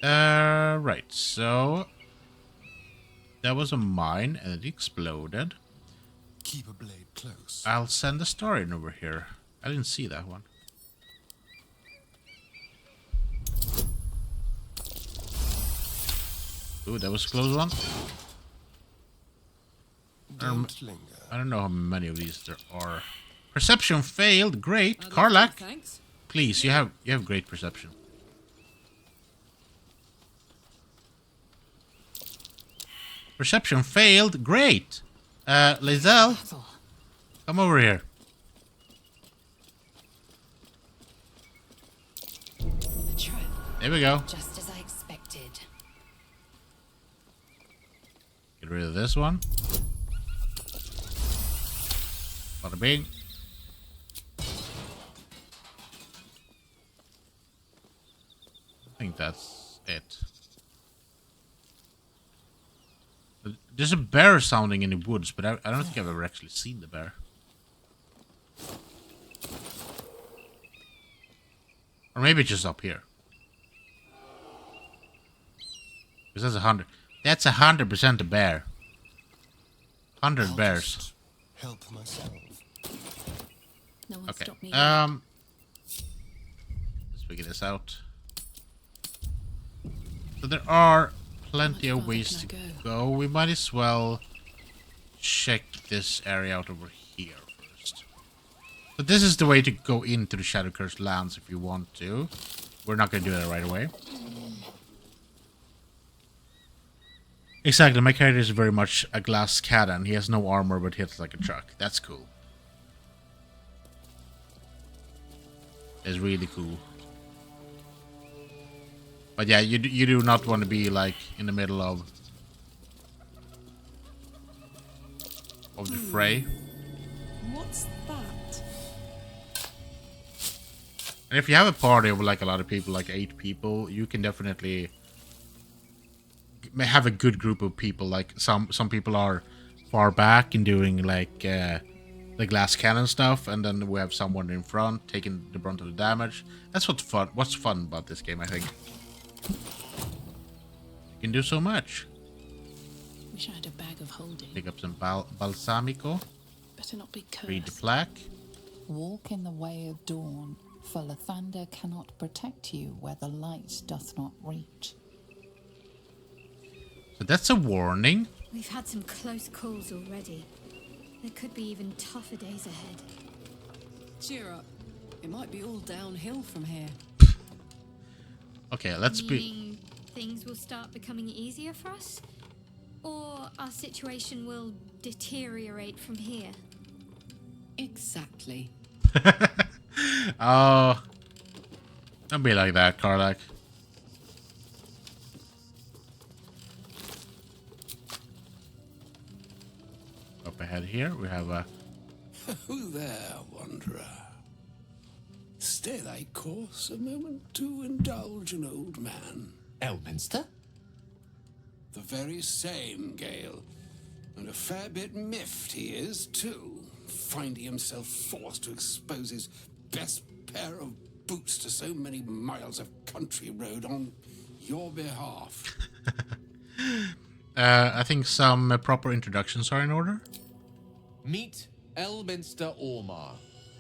Right, so that was a mine and it exploded. Keep a blade close. I'll send a star in over here. I didn't see that one. Ooh, that was a close one. Don't linger. I don't know how many of these there are. Perception failed. Great. Karlak, Thanks. please, you have great perception. Perception failed. Great. Lae'zel, come over here. A trap, There we go. just as I expected. Get rid of this one. Bada bing. I think that's it. There's a bear sounding in the woods, but I don't think I've ever actually seen the bear. Or maybe it's just up here. Because that's 100. That's 100% a bear. 100 bears. Help myself. No one Okay. stopped me. Let's figure this out. So there are plenty of ways to go. We might as well check this area out over here first. So this is the way to go into the Shadow Cursed lands if you want to. We're not going to do that right away. Exactly, my character is very much a glass cannon. He has no armor but hits like a truck. That's cool. It's really cool. But yeah, you do not want to be like in the middle of the fray. What's that? And if you have a party of like a lot of people, like 8 people, you can definitely have a good group of people. Like some people are far back and doing like the glass cannon stuff, and then we have someone in front taking the brunt of the damage. That's what's fun about this game, I think. You can do so much. Wish I had a bag of holding. Pick up some balsamico. Better not be cursed. Read the plaque. Walk in the way of dawn, for Lathander cannot protect you where the light doth not reach. So that's a warning. We've had some close calls already. There could be even tougher days ahead. Cheer up. It might be all downhill from here. Okay, let's be... Meaning things will start becoming easier for us? Or our situation will deteriorate from here? Exactly. Oh, don't be like that, Karlak. Up ahead here, we have a... Who there, wanderer? Stay thy course a moment to indulge an old man. Elminster? The very same, Gale. And a fair bit miffed he is, too, finding himself forced to expose his best pair of boots to so many miles of country road on your behalf. I think some proper introductions are in order. Meet Elminster Ormar.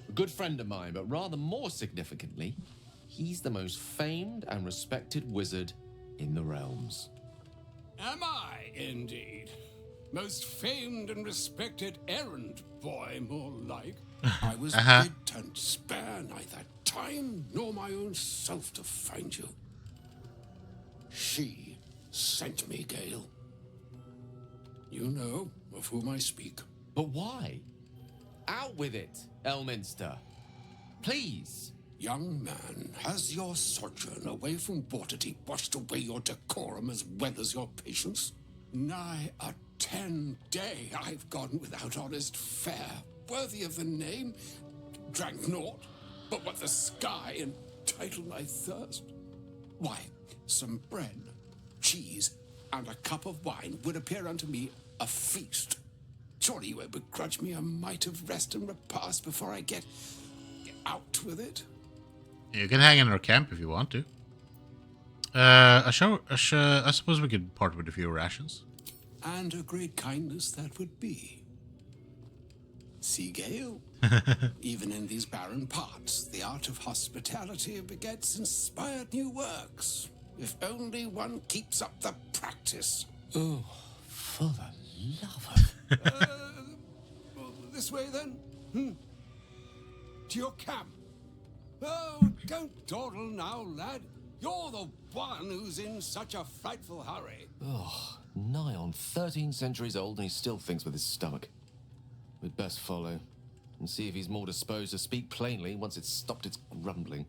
A good friend of mine, but rather more significantly, he's the most famed and respected wizard in the realms. Am I, indeed? Most famed and respected errand boy, more like. I was bid and spare neither time nor my own self to find you. She sent me, Gale. You know of whom I speak. But why? Out with it, Elminster. Please. Young man, has your sojourn away from Waterdeep washed away your decorum as well as your patience? Nigh a 10-day I've gone without honest fare, worthy of the name. Drank naught, but what the sky entitled my thirst. Why, some bread, cheese, and a cup of wine would appear unto me a feast. Surely you won't begrudge me a mite of rest and repast before I get out with it? You can hang in our camp if you want to. I suppose we could part with a few rations. And a great kindness that would be. See, Gale? Even in these barren parts, the art of hospitality begets inspired new works. If only one keeps up the practice. Oh, for the love of... This way, then? To your camp. Oh, don't dawdle now, lad. You're the one who's in such a frightful hurry. Oh, nigh on 13 centuries old and he still thinks with his stomach. We'd best follow and see if he's more disposed to speak plainly once it's stopped its grumbling.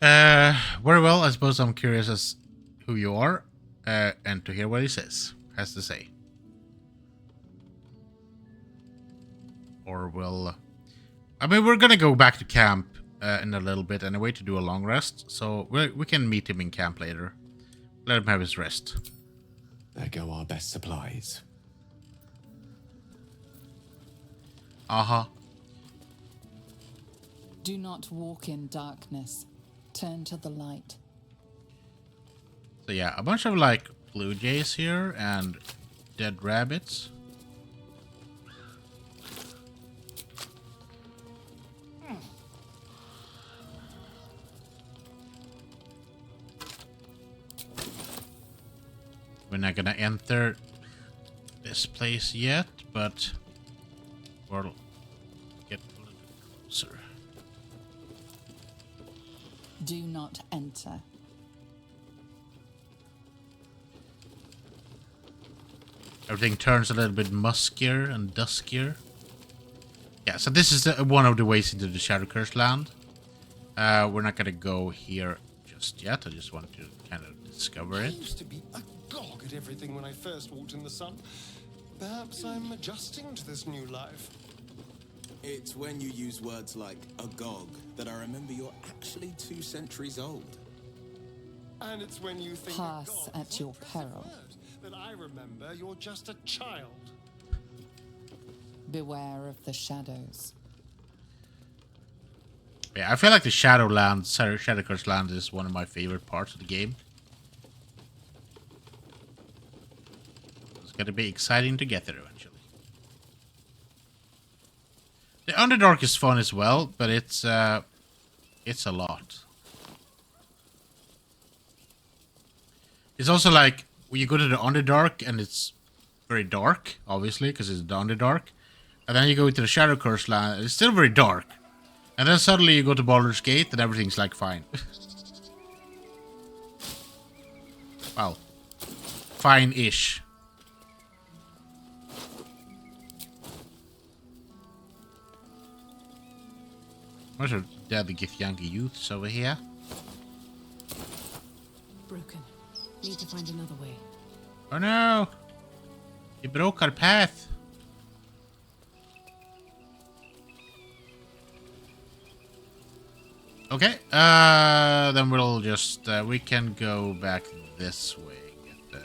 Very well. I suppose I'm curious as who you are, and to hear what he has to say. Or will... I mean, we're gonna go back to camp in a little bit anyway to do a long rest, so we can meet him in camp later. Let him have his rest. There go our best supplies. Uh-huh. Do not walk in darkness. Turn to the light. So yeah, a bunch of like blue jays here and dead rabbits. We're not gonna enter this place yet, but we'll get a little bit closer. Do not enter. Everything turns a little bit muskier and duskier. Yeah, so this is one of the ways into the Shadow Curse land. We're not gonna go here just yet. I just want to kind of discover I it. used to be agog at everything when I first walked in the sun. Perhaps I'm adjusting to this new life. It's when you use words like agog that I remember you're actually 2 centuries old. And it's when you think Pass agog at is your an oppressive peril. word that I remember you're just a child. Beware of the shadows. Yeah, I feel like the Shadow Curse land is one of my favorite parts of the game. It's gonna be exciting to get there eventually. The Underdark is fun as well, but it's a lot. It's also like when you go to the Underdark and it's very dark, obviously, because it's the Underdark. And then you go into the Shadow Curse land, and it's still very dark. And then suddenly you go to Baldur's Gate and everything's like fine. Well, fine-ish. Bunch of dead Githyanki youths over here. Broken. Need to find another way. Oh no! You broke our path. Okay, then we'll just, we can go back this way. Get the...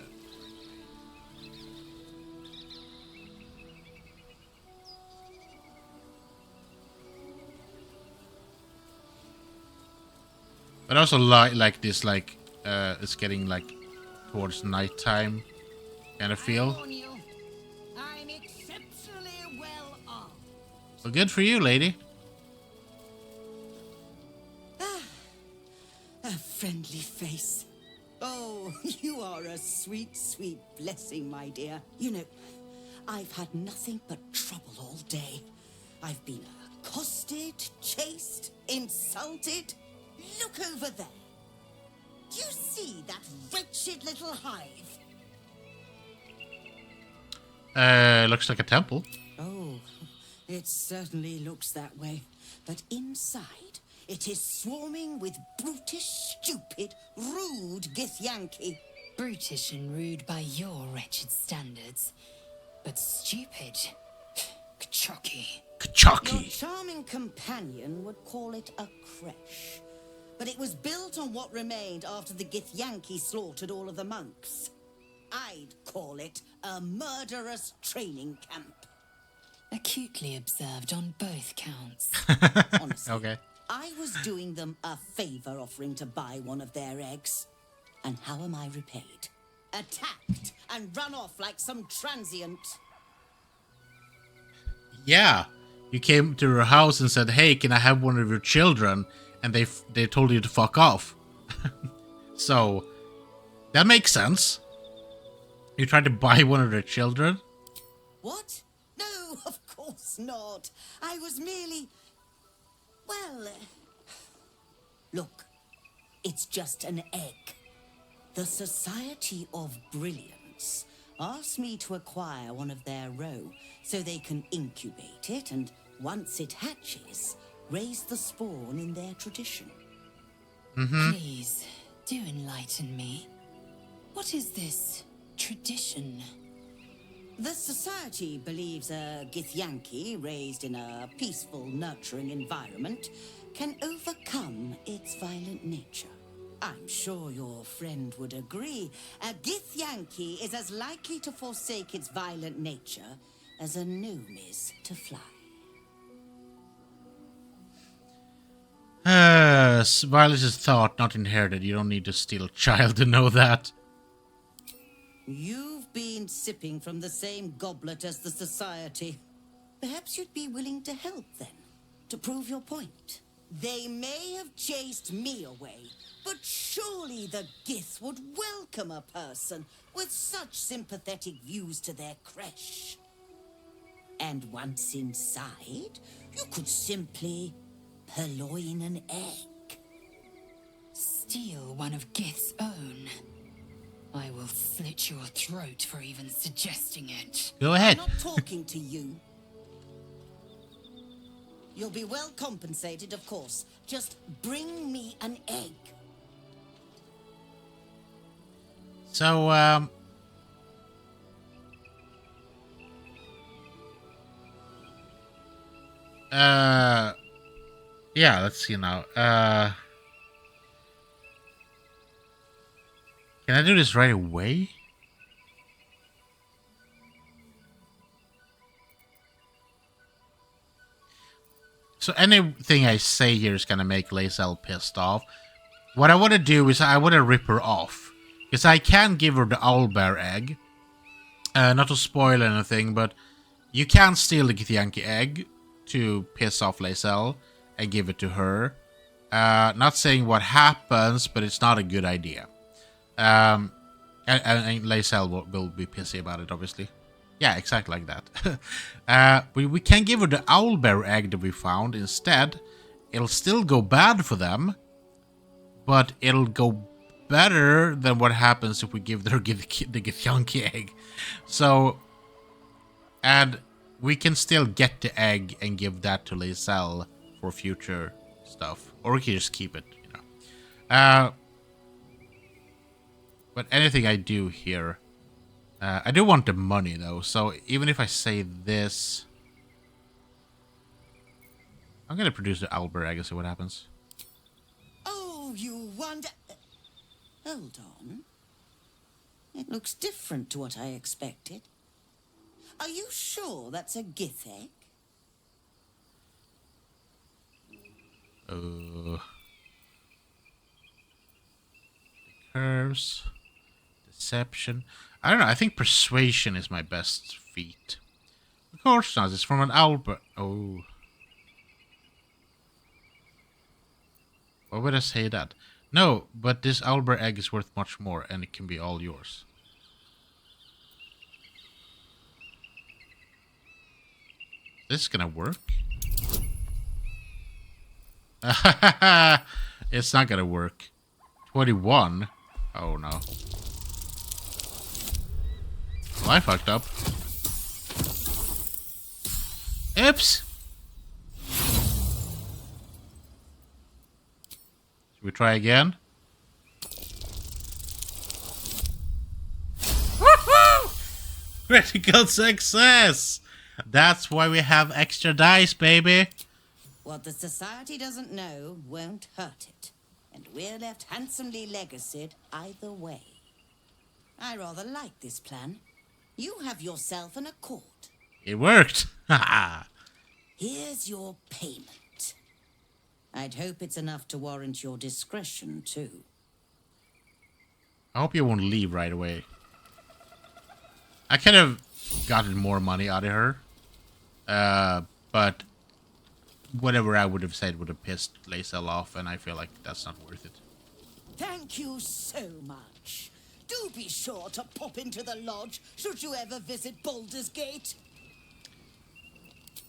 But also like this, like, it's getting like towards nighttime kind of feel. I'm exceptionally well armed. Well, good for you, lady. A friendly face. Oh, you are a sweet, sweet blessing, my dear. You know, I've had nothing but trouble all day. I've been accosted, chased, insulted. Look over there. Do you see that wretched little hive? Looks like a temple. Oh, it certainly looks that way. But inside, it is swarming with brutish, stupid, rude Githyanki. Brutish and rude by your wretched standards, but stupid. Kachaki. Your Kachaki. charming companion would call it a creche. But it was built on what remained after the Githyanki slaughtered all of the monks. I'd call it a murderous training camp. Acutely observed on both counts. Honestly, Okay. I was doing them a favor offering to buy one of their eggs. And how am I repaid? Attacked and run off like some transient. Yeah, you came to her house and said, "Hey, can I have one of your children?" And they told you to fuck off. So that makes sense. You tried to buy one of their children. What? No, of course not. I was merely... Well... Look, it's just an egg. The Society of Brilliance asked me to acquire one of their roe so they can incubate it and, once it hatches, raise the spawn in their tradition. Please, do enlighten me. What is this tradition? The Society believes a Githyanki raised in a peaceful, nurturing environment can overcome its violent nature. I'm sure your friend would agree. A Githyanki is as likely to forsake its violent nature as a gnome is to fly. Violence is thought, not inherited. You don't need to steal a child to know that. You've been sipping from the same goblet as the Society. Perhaps you'd be willing to help then, to prove your point. They may have chased me away, but surely the Gith would welcome a person with such sympathetic views to their creche. And once inside, you could simply purloin an egg. Steal one of Gith's own. I will slit your throat for even suggesting it. Go ahead. I'm not talking to you. You'll be well compensated, of course. Just bring me an egg. So, yeah, let's see now. Can I do this right away? So anything I say here is gonna make Lae'zel pissed off. What I want to do is I want to rip her off. Because I can give her the owlbear egg. Not to spoil anything, but you can steal the Githyanki egg to piss off Lae'zel and give it to her. Not saying what happens, but it's not a good idea. And Lae'zel will be pissy about it, obviously. Yeah, exactly like that. We can give her the owlbear egg that we found instead. It'll still go bad for them, but it'll go better than what happens if we give her the Githyanki egg. So, and we can still get the egg and give that to Lae'zel for future stuff. Or we can just keep it, you know. But anything I do here... I do want the money, though, so even if I say this... I'm gonna produce the owlbear egg and see what happens. Oh, you wonder... Hold on. It looks different to what I expected. Are you sure that's a Gith egg? The curves... Deception... I don't know, I think persuasion is my best feat. Of course not, it's from an owlbear... Oh... Why would I say that? No, but this owlbear egg is worth much more, and it can be all yours. This is gonna work? It's not gonna work. 21? Oh no. Well, I fucked up. Oops! Should we try again? Woohoo! Critical success! That's why we have extra dice, baby. What the Society doesn't know won't hurt it. And we're left handsomely legacied either way. I rather like this plan. You have yourself an accord. It worked. Here's your payment. I'd hope it's enough to warrant your discretion, too. I hope you won't leave right away. I could have gotten more money out of her. But whatever I would have said would have pissed Lae'zel off, and I feel like that's not worth it. Thank you so much. Do be sure to pop into the lodge should you ever visit Baldur's Gate.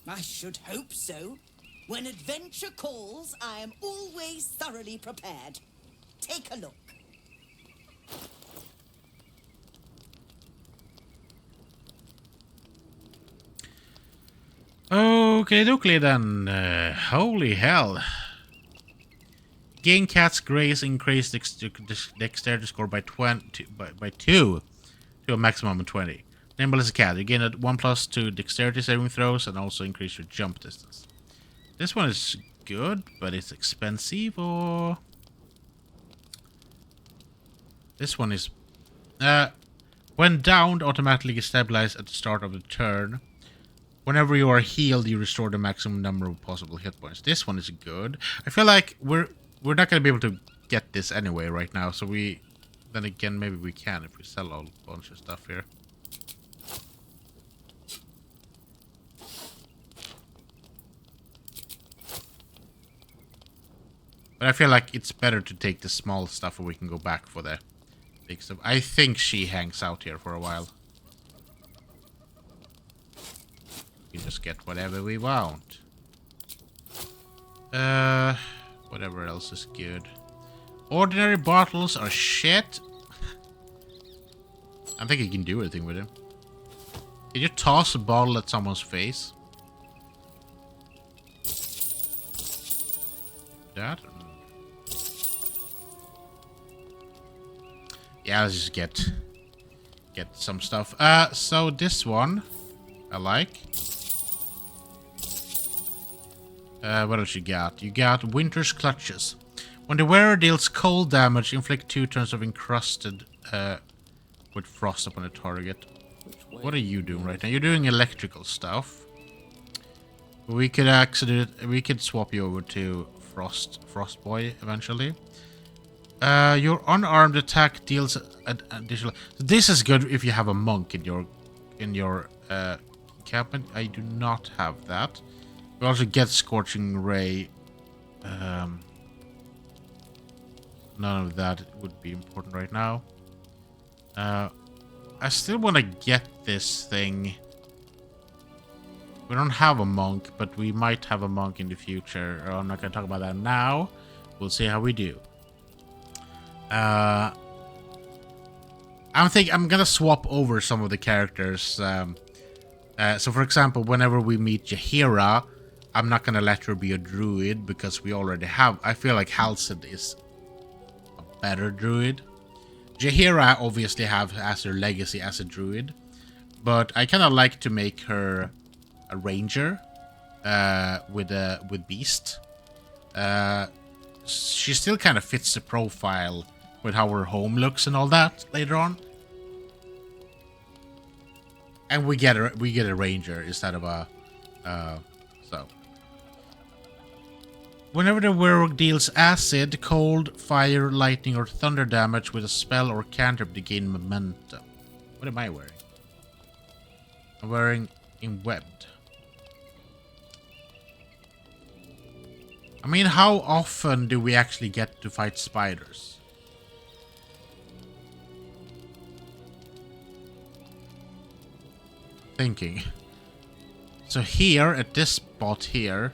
I should hope so. When adventure calls, I am always thoroughly prepared. Take a look. Okay, dokie then. Holy hell. Gain cat's grace increase dexterity score by 2 to a maximum of 20. Nimble as a cat. You gain a 1+2 dexterity saving throws and also increase your jump distance. This one is good, but it's expensive, or... This one is... when downed, automatically stabilize at the start of the turn. Whenever you are healed, you restore the maximum number of possible hit points. This one is good. I feel like we're not going to be able to get this anyway right now, so we... Then again, maybe we can if we sell a bunch of stuff here. But I feel like it's better to take the small stuff where we can go back for the big stuff. I think she hangs out here for a while. We just get whatever we want. Whatever else is good. Ordinary bottles are shit. I don't think you can do anything with them. Can you toss a bottle at someone's face? That? Yeah, let's just get some stuff. So this one I like. What else you got? You got Winter's Clutches. When the wearer deals cold damage, inflict 2 turns of encrusted with frost upon a target. What are you doing right now? You're doing electrical stuff. We could actually swap you over to Frost Boy eventually. Your unarmed attack deals additional. This is good if you have a monk in your encampment. I do not have that. We also get Scorching Ray. None of that would be important right now. I still want to get this thing. We don't have a monk, but we might have a monk in the future. I'm not going to talk about that now. We'll see how we do. I think I'm going to swap over some of the characters. So, for example, whenever we meet Jaheira, I'm not going to let her be a druid because we already have... I feel like Halcyon is a better druid. Jaheira obviously has her legacy as a druid, but I kind of like to make her a ranger with Beast. She still kind of fits the profile with how her home looks and all that later on. And we get a ranger instead of a so. Whenever the wearer deals acid, cold, fire, lightning, or thunder damage with a spell or cantrip to gain momentum. What am I wearing? I'm wearing Webbed. I mean, how often do we actually get to fight spiders? Thinking. So here, at this spot here,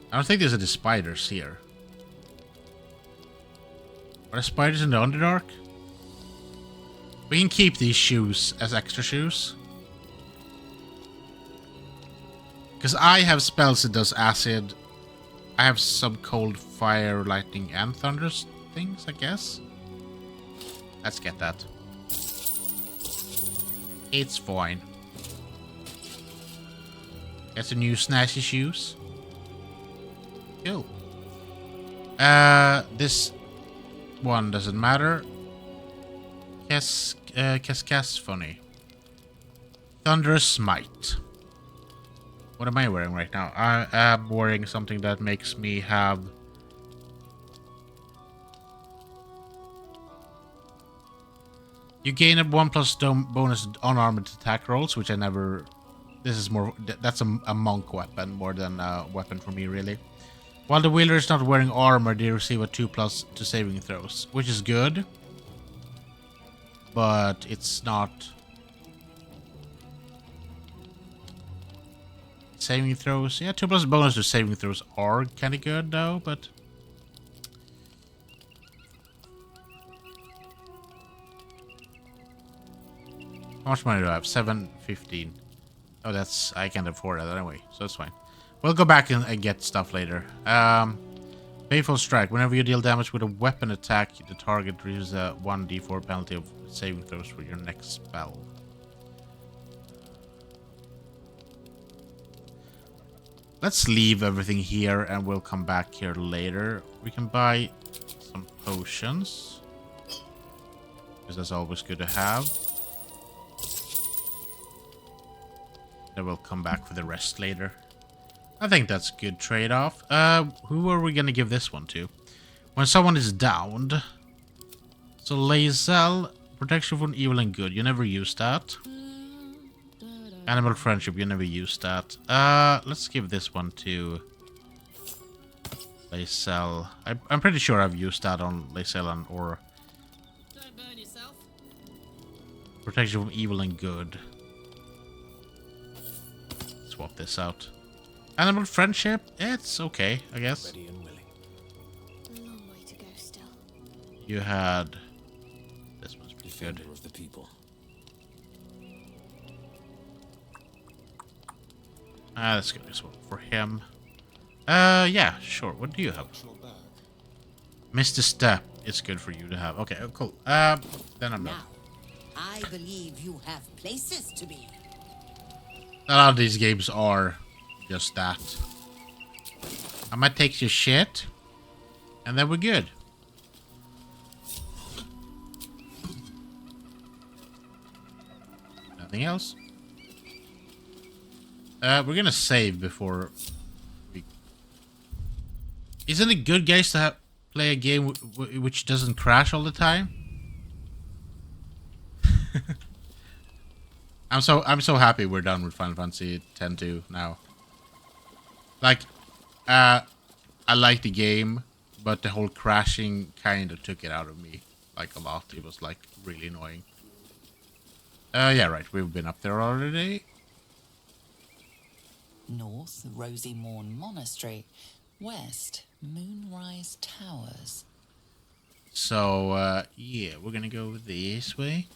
I don't think there's any spiders here. Are there spiders in the Underdark? We can keep these shoes as extra shoes. Because I have spells that does acid. I have some cold, fire, lightning, and thunder things, I guess. Let's get that. It's fine. Get some new snazzy shoes. Cool. This one doesn't matter. Cascas funny. Thunderous Smite. What am I wearing right now? I am wearing something that makes me have You gain a 1+ bonus on armored attack rolls, which I never... This is more... That's a monk weapon more than a weapon for me, really. While the wielder is not wearing armor, they receive a 2+ to saving throws, which is good. But it's not... Saving throws? Yeah, 2+ bonus to saving throws are kind of good, though, but... How much money do I have? 715. Oh, that's... I can't afford that anyway, so that's fine. We'll go back and get stuff later. Painful Strike. Whenever you deal damage with a weapon attack, the target receives a 1d4 penalty of saving throws for your next spell. Let's leave everything here and we'll come back here later. We can buy some potions, because that's always good to have. Then we'll come back for the rest later. I think that's a good trade-off. Who are we gonna give this one to? When someone is downed. So Lae'zel, protection from evil and good. You never use that. Animal friendship, you never use that. Let's give this one to Lae'zel. I'm pretty sure I've used that on Lae'zel or Don't burn yourself. protection from evil and good. Swap this out. Animal friendship, it's okay, I guess. Ready and willing. A long way to go still. You had... This one's pretty good. Defender of the people. Let's get this one for him. Yeah, sure. What do you have? Mr. Step, it's good for you to have. Okay, cool. Then I'm done. Now, I believe you have places to be. A lot of these games are just that. I might take your shit, and then we're good. Nothing else. We're gonna save before we... Isn't it good, guys, to play a game which doesn't crash all the time? I'm so happy we're done with Final Fantasy X-2 now. Like, I like the game, but the whole crashing kind of took it out of me, like, a lot. It was, like, really annoying. Yeah, right, we've been up there already. North, Rosy Morn Monastery. West, Moonrise Towers. So, yeah, we're gonna go this way.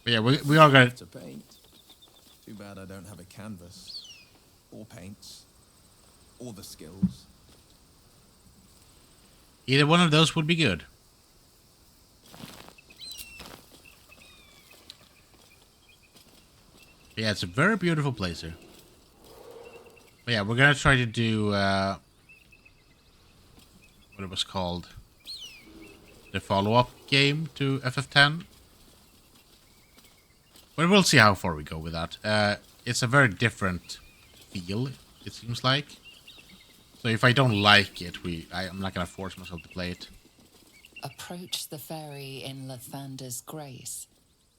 But yeah, we are gonna... To paint. Too bad I don't have a canvas. Or paints. Or the skills. Either one of those would be good. Yeah, it's a very beautiful place here. But yeah, we're gonna try to do what it was called, the follow-up game to FF10. But we'll see how far we go with that. It's a very different feel, it seems like. So if I don't like it, I'm not gonna force myself to play it. Approach the fairy in Lathander's grace.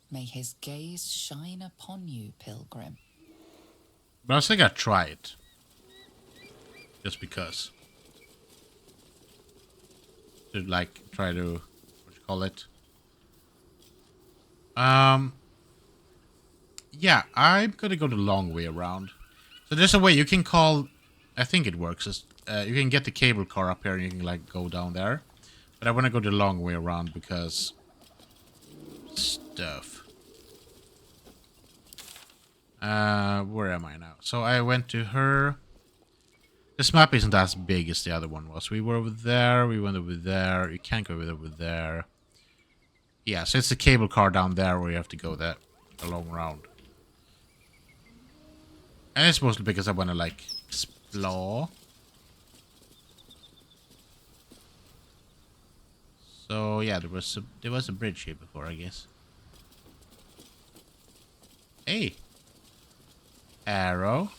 May his gaze shine upon you, pilgrim. But I was thinking I'd try it. Just because. To, like, try to... What you call it? Yeah, I'm gonna go the long way around. So there's a way you can call... I think it works. You can get the cable car up here and you can, like, go down there. But I want to go the long way around because... Stuff. Where am I now? So I went to her. This map isn't as big as the other one was. We were over there, we went over there. You can't go over there. Yeah, so it's the cable car down there where you have to go that a long round. And it's mostly because I want to, like, explore. So yeah, there was a bridge here before, I guess. Hey. Arrow.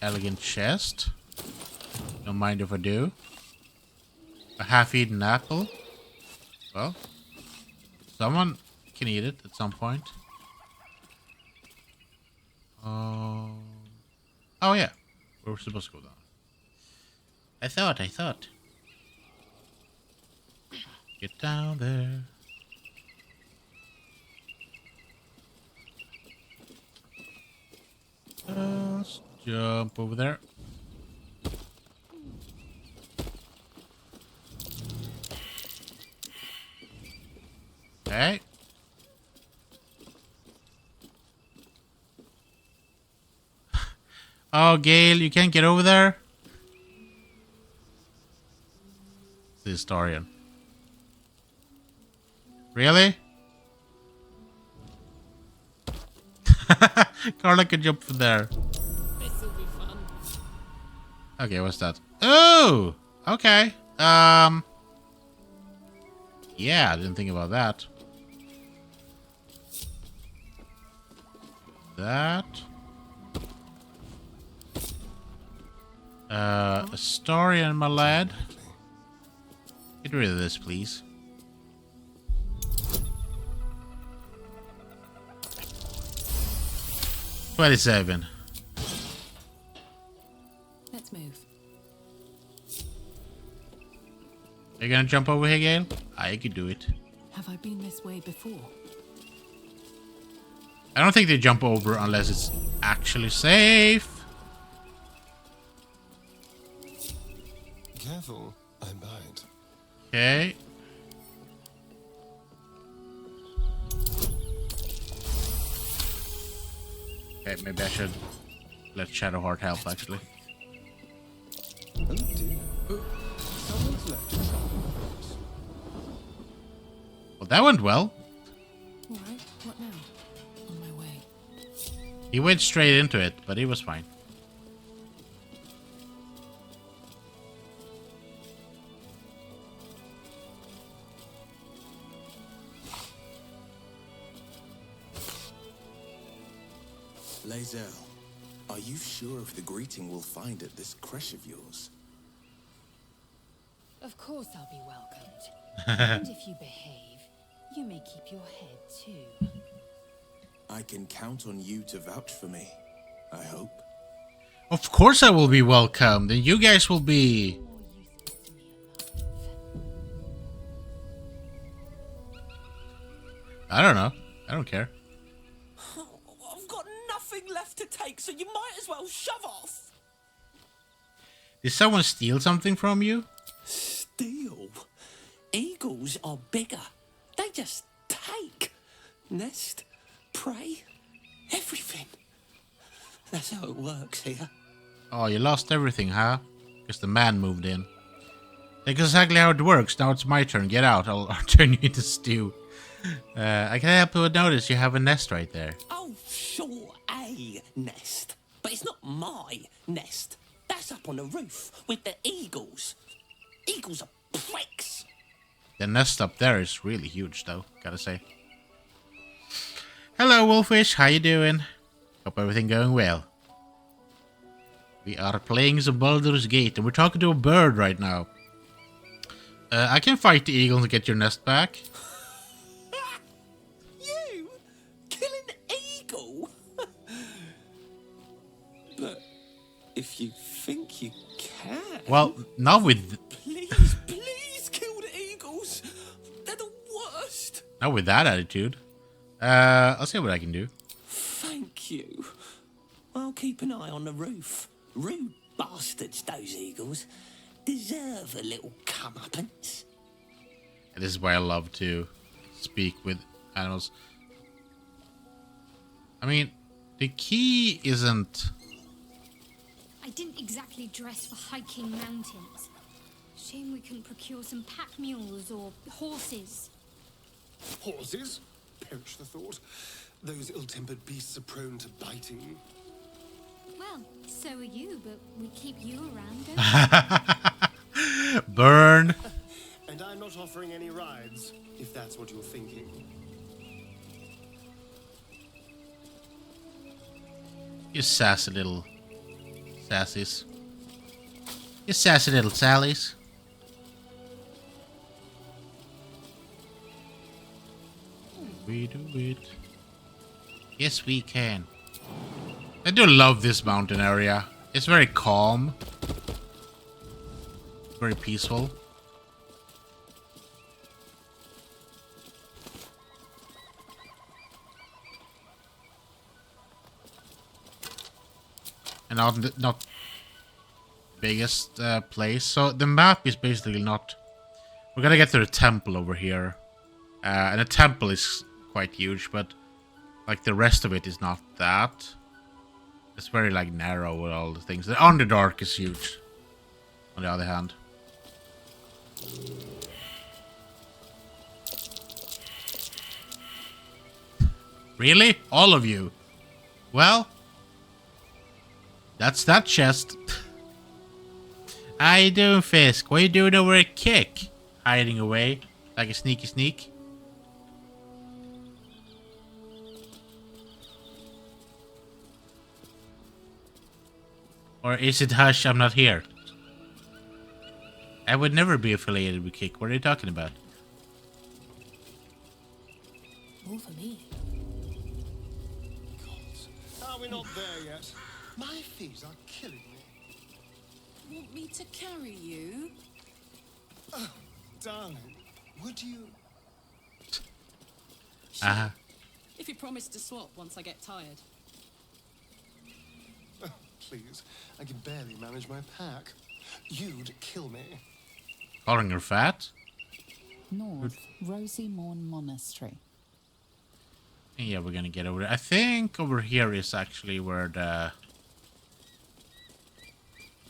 Elegant chest. Don't mind if I do. A half-eaten apple. Well, someone can eat it at some point. Oh yeah, we're supposed to go down. I thought. Get down there. Let's jump over there. Okay. Oh, Gale, you can't get over there? It's the historian. Really? Carla could jump from there. This'll be fun. Okay, what's that? Oh! Okay. Yeah, I didn't think about that. Historian, my lad. Get rid of this, please. $27. Let's move. Are you gonna jump over here, Gale? I could do it. Have I been this way before? I don't think they jump over unless it's actually safe. Careful, I bite. Okay. Okay, maybe I should let Shadowheart help, actually. Oh dear. Someone's left a trouble. Well, that went well. Alright, what now? On my way. He went straight into it, but he was fine. Lae'zel, are you sure of the greeting we'll find at this creche of yours? Of course I'll be welcomed. And if you behave, you may keep your head too. I can count on you to vouch for me, I hope. Of course I will be welcomed, and you guys will be... I don't know. I don't care. I've got nothing left to take, so you might as well shove off. Did someone steal something from you? Steal? Eagles are bigger. They just take. Nest, prey, everything. That's how it works here. Oh, you lost everything, huh? Because the man moved in. That's exactly how it works. Now it's my turn. Get out. I'll turn you into stew. I can't help but notice you have a nest right there. Oh, sure, a nest. But it's not my nest. That's up on the roof with the eagles. Eagles are pricks. The nest up there is really huge, though, gotta say. Hello, Wolfish. How you doing? Hope everything going well. We are playing some Baldur's Gate, and we're talking to a bird right now. I can fight the eagle and get your nest back. You? Killing an eagle? But if you think you can... Well, not with... Please kill the eagles. They're the worst. Not with that attitude. I'll see what I can do. Thank you. I'll keep an eye on the roof. Rude bastards, those eagles. Deserve a little comeuppance. And this is why I love to speak with animals. I mean, the key isn't... I didn't exactly dress for hiking mountains. Shame we couldn't procure some pack mules or horses. Horses? Perish the thought. Those ill-tempered beasts are prone to biting. Well, so are you, but we keep you around, don't we? Burn. And I'm not offering any rides, if that's what you're thinking. You sassy little sassies. You sassy little sallies. We do it. Yes, we can. I do love this mountain area. It's very calm. Very peaceful. And not biggest place. So the map is basically not... We're gonna get to the temple over here. And the temple is quite huge, but like the rest of it is not that. It's very like narrow with all the things. The Underdark is huge, on the other hand. Really? All of you? Well, that's that chest. How you doing, Fisk? What are you doing over a kick? Hiding away like a sneaky sneak. Or is it hush, I'm not here? I would never be affiliated with Kick. What are you talking about? More for me. Are we not there yet? My feet are killing me. Want me to carry you? Oh, darling, would you? Uh-huh. If you promise to swap once I get tired. Oh, please, I can barely manage my pack. You'd kill me. Calling her fat? North, Rosy Morn Monastery. Yeah, we're gonna get over there. I think over here is actually where the...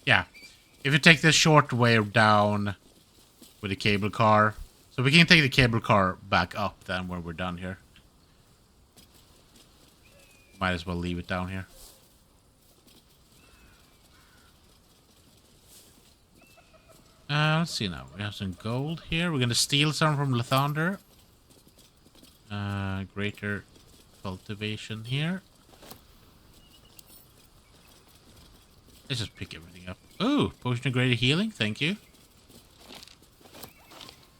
Yeah. If you take the short way down with the cable car. So we can take the cable car back up then when we're done here. Might as well leave it down here. Let's see now. We have some gold here. We're gonna steal some from Lathander. Greater cultivation here. Let's just pick everything up. Ooh, potion of greater healing. Thank you.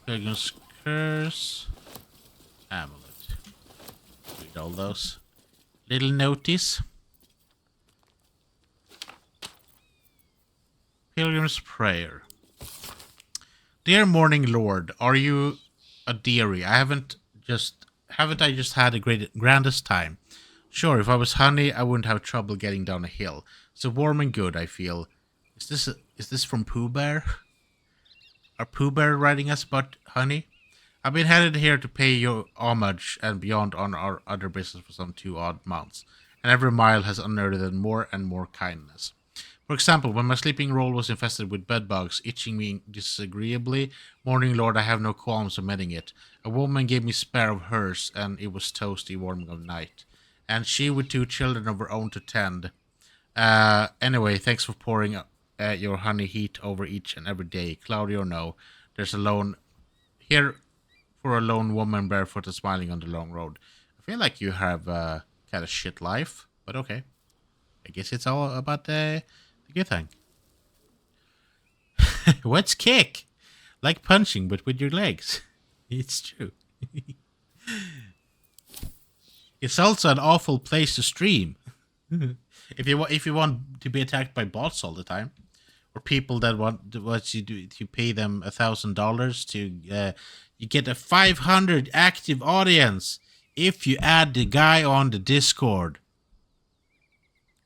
Pilgrim's curse. Amulet. Read all those. Little notice. Pilgrim's prayer. Dear Morning Lord, are you a dearie? Haven't I just had a grandest time? Sure, if I was honey, I wouldn't have trouble getting down a hill. So warm and good, I feel. Is this from Pooh Bear? Are Pooh Bear writing us about honey? I've been headed here to pay you homage and beyond on our other business for some 2 odd months, and every mile has unearthed more and more kindness. For example, when my sleeping roll was infested with bedbugs itching me disagreeably, Morning Lord, I have no qualms omitting it. A woman gave me spare of hers, and it was toasty warming of night. And she with 2 children of her own to tend. Anyway, thanks for pouring your honey heat over each and every day. Cloudy or no, there's a lone... Here for a lone woman barefoot and smiling on the long road. I feel like you have kind of shit life, but okay. I guess it's all about the good thing. What's kick? Like punching, but with your legs. It's true. It's also an awful place to stream. If you want to be attacked by bots all the time, or people that want what you do, you pay them $1,000 to you get a 500 active audience if you add the guy on the Discord.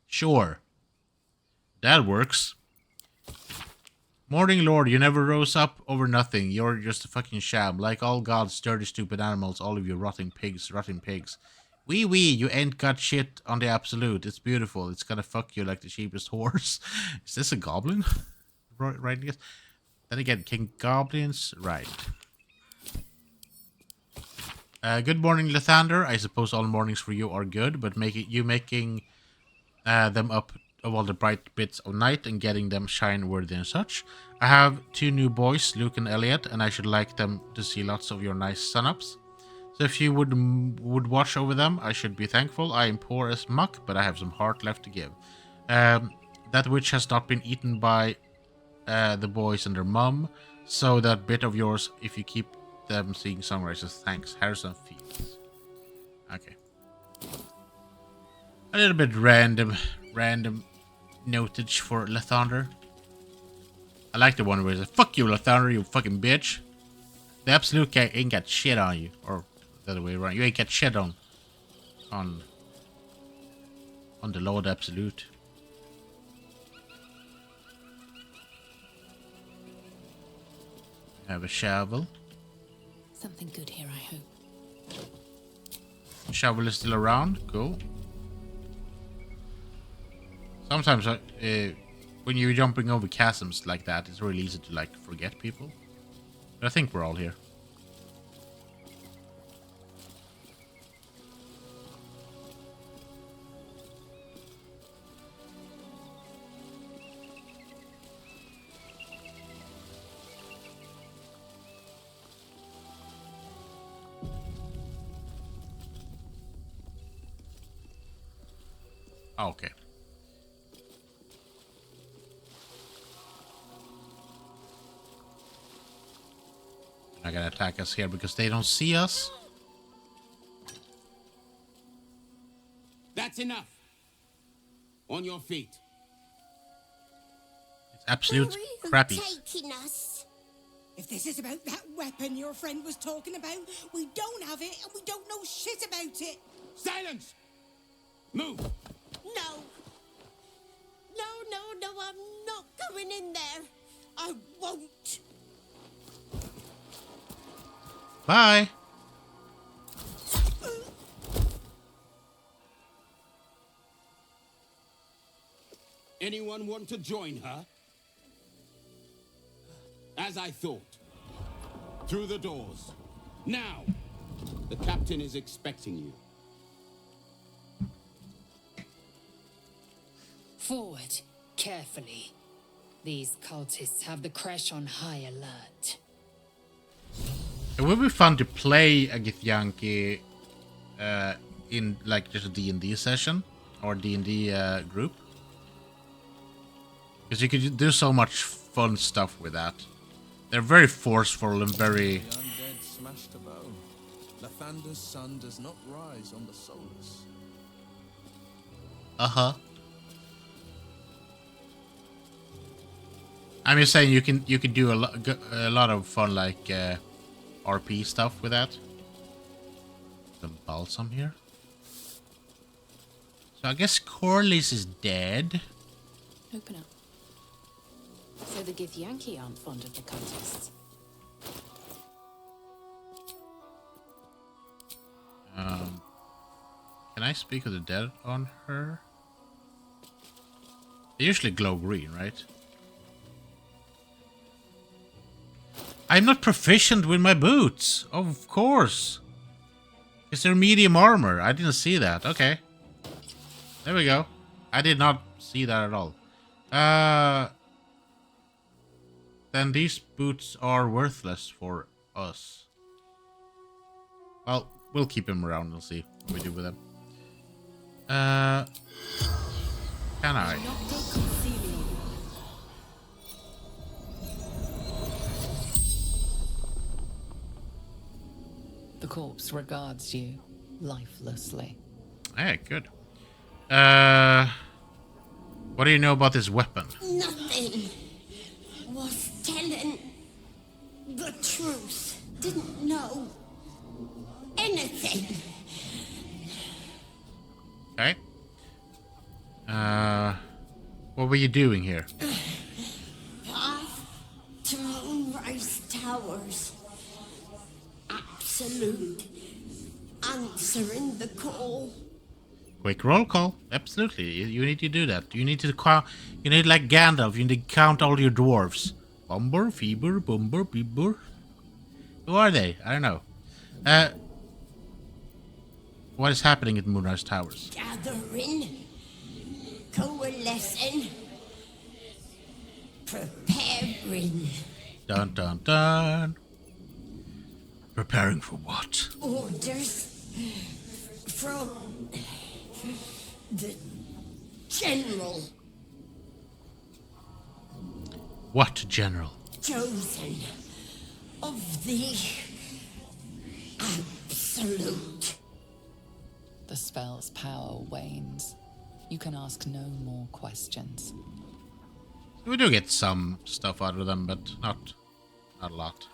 Sure. That works. Morning Lord, you never rose up over nothing. You're just a fucking sham. Like all gods, dirty, stupid animals, all of you rotting pigs. Wee, you ain't got shit on the absolute. It's beautiful. It's gonna fuck you like the cheapest horse. Is this a goblin? Right, yes. Then again, King Goblins? Right. Good morning, Lathander. I suppose all mornings for you are good, but making them up of all the bright bits of night and getting them shine worthy and such. I have 2 new boys, Luke and Elliot, and I should like them to see lots of your nice sun-ups. So if you would watch over them, I should be thankful. I am poor as muck, but I have some heart left to give. That which has not been eaten by the boys and their mum, so that bit of yours, if you keep them seeing sunrises. Thanks, Harrison Fields. Okay. A little bit random notage for Lathander. I like the one where it's like, fuck you, Lathander, you fucking bitch. The Absolute guy ain't got shit on you. Or the other way around. You ain't got shit on the Lord Absolute. Have a shovel. Something good here, I hope. Shovel is still around. Cool. Sometimes when you're jumping over chasms like that, it's really easy to like forget people. But I think we're all here. Okay. They're not gonna attack us here because they don't see us. That's enough. On your feet. It's absolute crappy. Taking us? If this is about that weapon your friend was talking about, we don't have it and we don't know shit about it. Silence! Move! No. No, I'm not going in there. I won't. Bye. Anyone want to join her? As I thought. Through the doors. Now! The captain is expecting you. Forward, carefully. These cultists have the crash on high alert. It would be fun to play a Githyanki in like just a D&D session or D&D group. Because you could do so much fun stuff with that. They're very forceful and very... The undead smashed to bone. Lathander's sun does not rise on the soulless. Uh-huh. I'm just saying you can do a lot of fun like RP stuff with that. Some balsam here. So I guess Corlys is dead. Open up. So the Githyanki aren't fond of the cultists. Can I speak of the dead on her? They usually glow green, right? I'm not proficient with my boots. Of course. Is there medium armor? I didn't see that. Okay. There we go. I did not see that at all. Then these boots are worthless for us. Well, we'll keep him around and see what we do with them. Can I? The corpse regards you lifelessly. Hey, good. What do you know about this weapon? Nothing. Was telling the truth. Didn't know anything. Okay. What were you doing here? Path to Moonrise Towers. Absolute. Answering the call. Quick roll call. Absolutely. You need to do that. You need to count. You need like Gandalf. You need to count all your dwarves. Bumber, Feeber, Bumber, Beeber. Who are they? I don't know. What is happening at Moonrise Towers? Gathering. Coalescing. Preparing. Dun dun dun. Preparing for what? Orders from the General. What general? Chosen of the Absolute. spell's power wanes, you can ask no more questions. We do get some stuff out of them, but not a lot.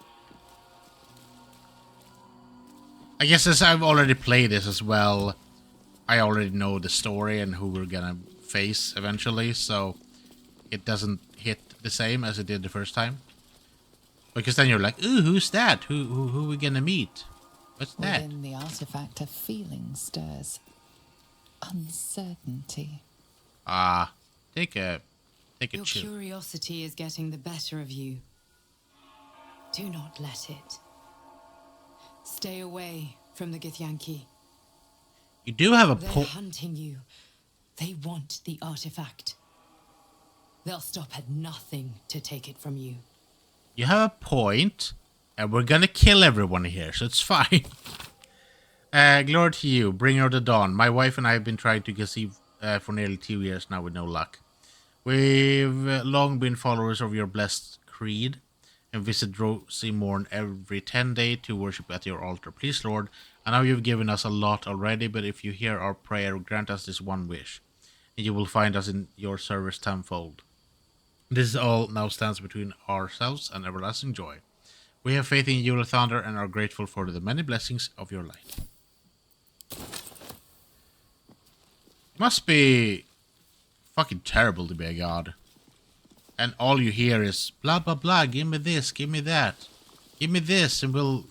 I guess as I've already played this as well, I already know the story and who we're gonna face eventually, so it doesn't hit the same as it did the first time. Because then you're like, ooh, who's that? Who are we gonna meet? What's that? Within the artifact, a feeling stirs. Uncertainty. Take a Your chill. curiosity is getting the better of you. Do not let it. Stay away from the Githyanki. You do have a They're point. hunting you. They want the artifact. They'll stop at nothing to take it from you. You have a point, and we're gonna kill everyone here, so it's fine. Glory to you, bringer of the dawn. My wife and I have been trying to conceive for nearly 2 years now with no luck. We've long been followers of your blessed creed and visit Rosie Morn every 10 days to worship at your altar. Please, Lord, I know you've given us a lot already, but if you hear our prayer, grant us this one wish, and you will find us in your service tenfold. This all now stands between ourselves and everlasting joy. We have faith in you, Thunder, and are grateful for the many blessings of your light. It must be fucking terrible to be a god. And all you hear is blah blah blah, give me this, give me that. Give me this and we'll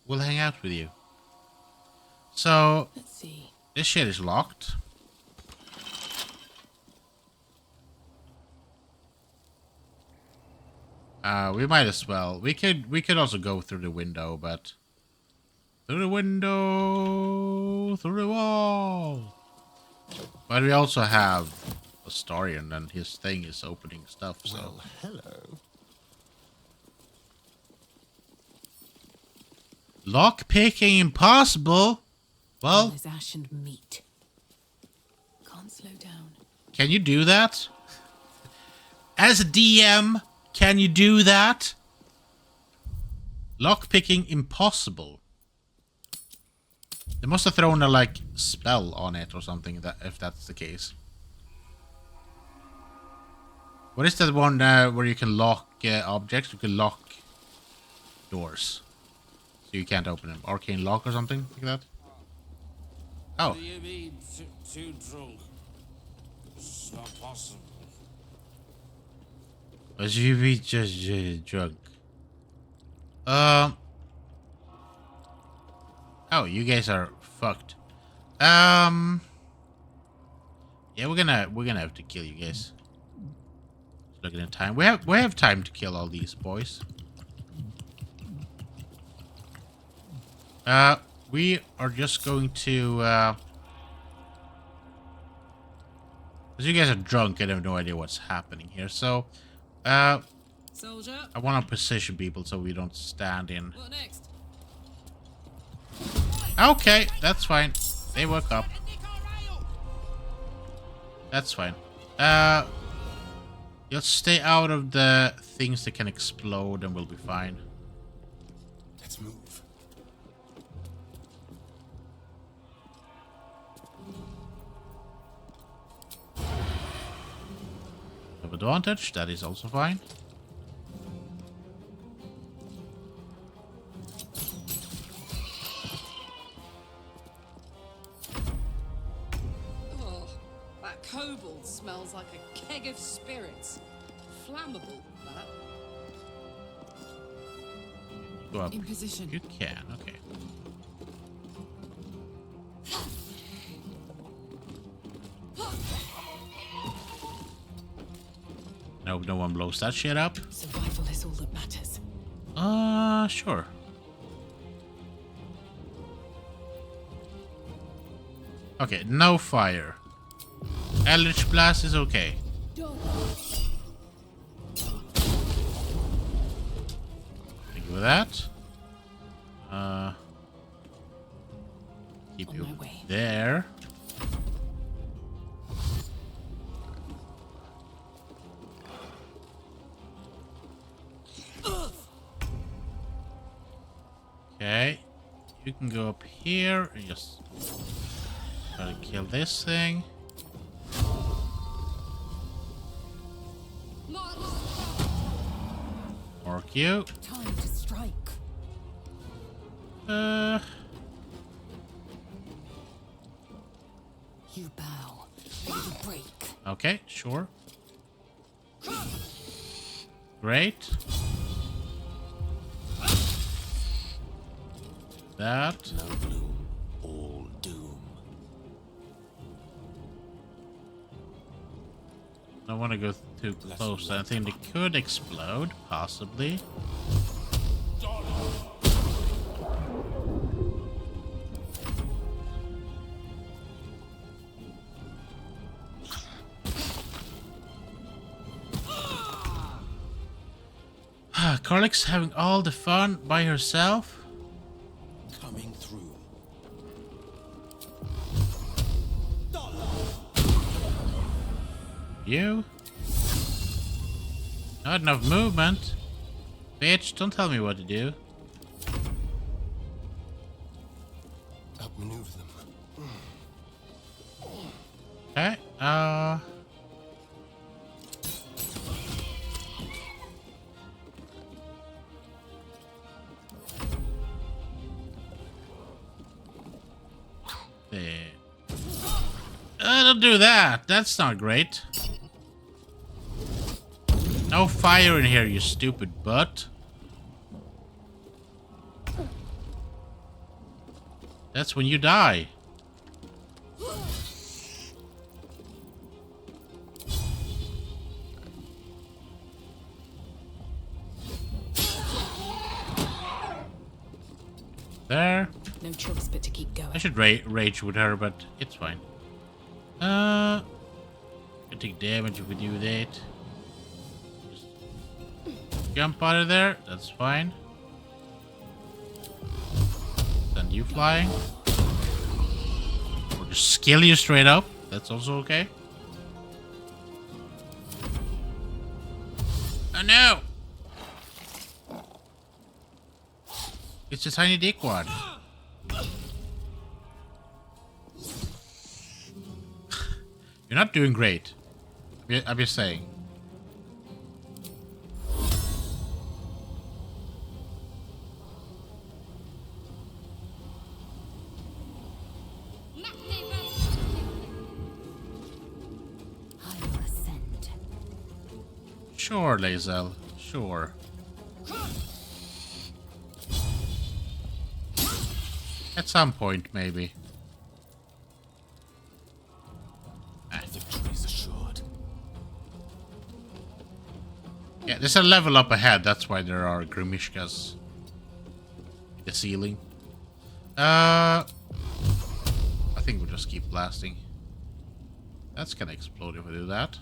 hang out with you. So Let's see. this shit is locked. We might as well. We could also go through the window, but through the window, through the wall. But we also have a story, and then his thing is opening stuff. So Well, hello. lock picking impossible. Well, There's ash and meat. Can't slow down. can you do that? As a DM, can you do that? Lock picking impossible. They must have thrown a like spell on it or something. That if that's the case. What is that one where you can lock objects? You can lock doors, so you can't open them. Arcane lock or something like that. Oh. Do you mean too drunk? It's not possible. Or should you be just drunk? Oh, you guys are fucked. Yeah, we're gonna have to kill you guys. Looking at time, we have time to kill all these boys. We are just going to. Because you guys are drunk and have no idea what's happening here, so. Soldier. I want to position people so we don't stand in. What next? Okay, that's fine. They woke up. That's fine. You'll stay out of the things that can explode and we'll be fine. Let's move. Have advantage, that is also fine. Oh, that kobold smells like a keg of spirits. Flammable, that. Go up. In position. You can, okay. No, no one blows that shit up. Survival is all that matters. Sure. Okay, no fire. Eldritch Blast is okay. Thank you for that. Keep you there. Okay. You can go up here and just try to kill this thing. Mark you. Time to strike. You bow. You break. Okay, sure. Great. That. No bloom, all doom. I don't want to go too close. I think they could explode, possibly. Carlick's having all the fun by herself. Coming through. You? Not enough movement. Bitch, don't tell me what to do. Outmaneuver them. Okay, there. Don't do that. That's not great. No fire in here, you stupid butt. That's when you die. There. No choice but to keep going. I should rage with her, but it's fine. I take damage if we do that. Just jump out of there. That's fine. Send you flying. Or just skill you straight up. That's also okay. Oh no! It's a tiny dickwad. You're not doing great. I'm just saying. I will ascend. Sure, Lae'zel. Sure. At some point, maybe. Victory's assured. Yeah, there's a level up ahead. That's why there are Grimishkas in the ceiling. I think we'll just keep blasting. That's gonna explode if we do that.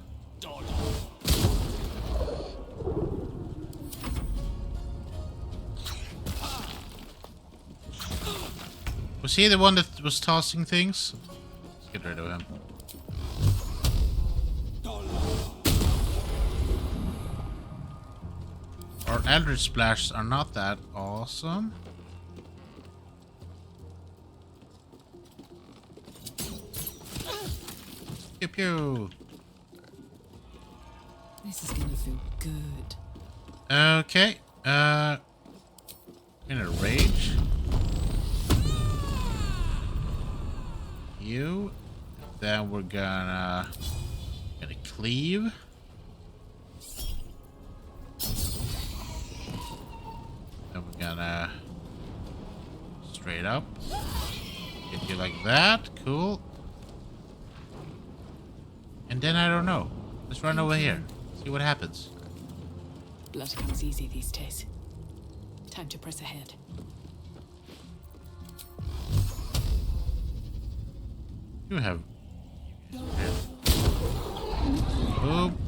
Was he the one that was tossing things? Let's get rid of him. Our Eldritch Splashes are not that awesome. Pew pew. This is gonna feel good. Okay. In a rage. You. Then we're gonna cleave. Then we're gonna straight up. Hit you like that. Cool. And then I don't know. Let's run over here. See what happens. Blood comes easy these days. Time to press ahead. You have. Boom.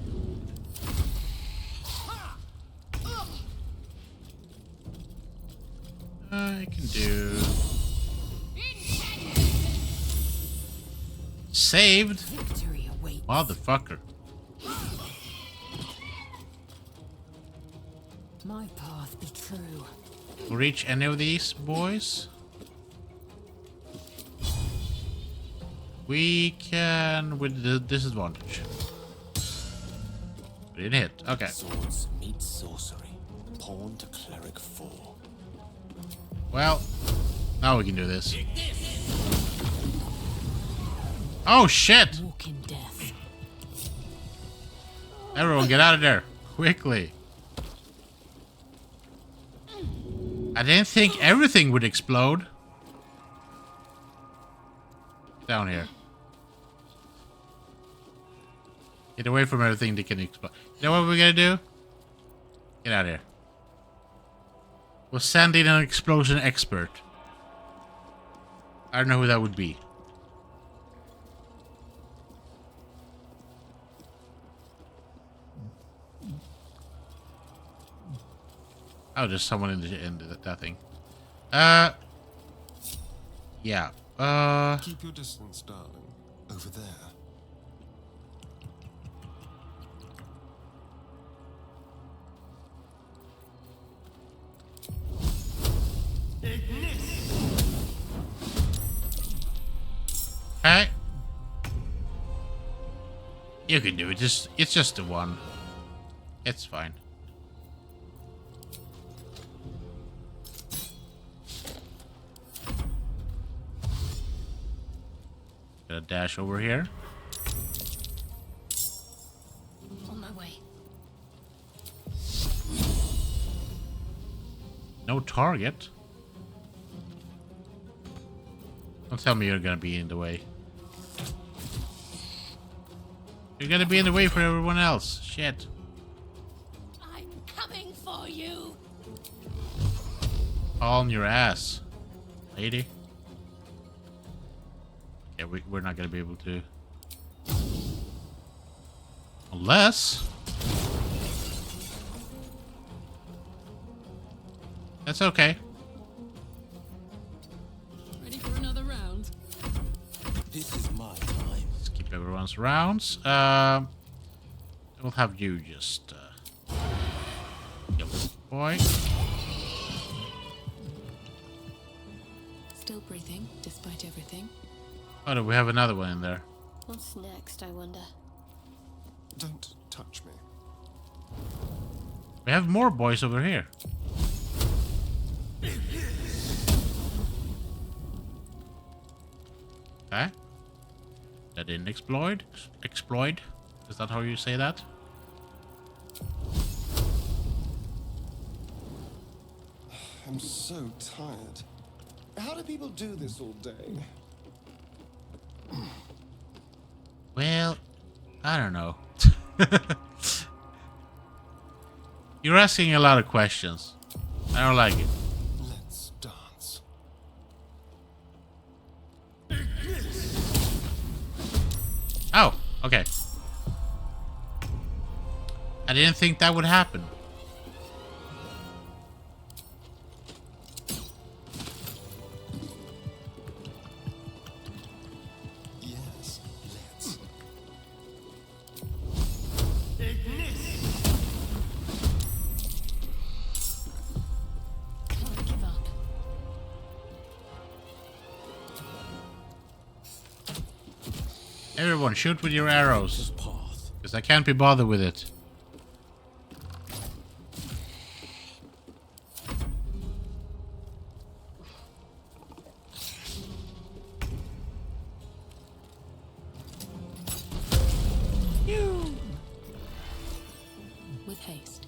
I can do. Saved. Motherfucker. My path be true. Reach any of these boys? We can with the disadvantage. We didn't hit. Okay. Swords meet sorcery. Pawn to cleric 4. Well, now we can do this. Oh shit! Walking death. Everyone get out of there quickly. I didn't think everything would explode. Down here. Get away from everything that can explode. You know what we're gonna do? Get out of here. We'll send in an explosion expert. I don't know who that would be. Oh, there's someone in that thing. Yeah. Keep your distance, darling. Over there. Hey. You can do it. It's just the one. It's fine. Gonna dash over here. On my way. No target. Don't tell me you're gonna be in the way. You're gonna be in the way for everyone else. Shit. I'm coming for you. On your ass, lady. Yeah, we're not gonna be able to. Unless. That's okay. Ready for another round? This is my time. Skip everyone's rounds. We'll have you just kill this boy. Still breathing, despite everything. Oh, no, we have another one in there. What's next, I wonder? Don't touch me. We have more boys over here. Okay. That didn't explode. Exploit? Is that how you say that? I'm so tired. How do people do this all day? Well, I don't know. You're asking a lot of questions. I don't like it. Let's dance. Oh, okay. I didn't think that would happen. Yes, let's. Can't give up. Everyone, shoot with your arrows. Because I can't be bothered with it. With haste.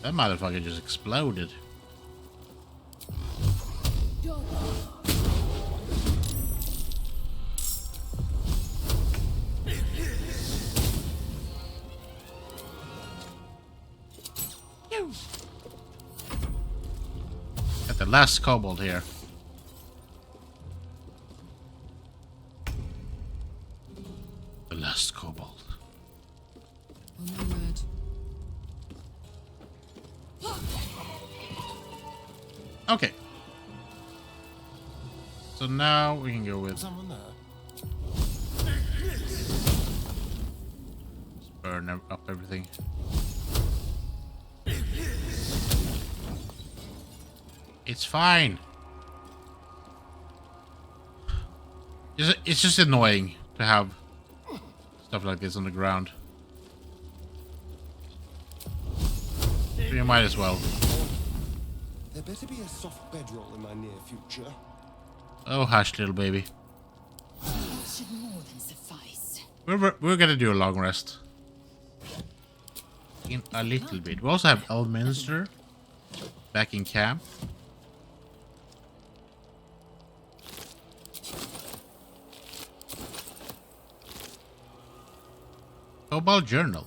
That motherfucker just exploded. Got the last kobold here. The last kobold. On my word. Okay. So now we can go with Someone there. burn up everything. It's fine. It's just annoying to have stuff like this on the ground. So you might as well. There better be a soft bedroll in my near future. Oh, hush, little baby. Should more than suffice. We're gonna do a long rest. In a little bit. We also have Elminster back in camp. Cobalt Journal.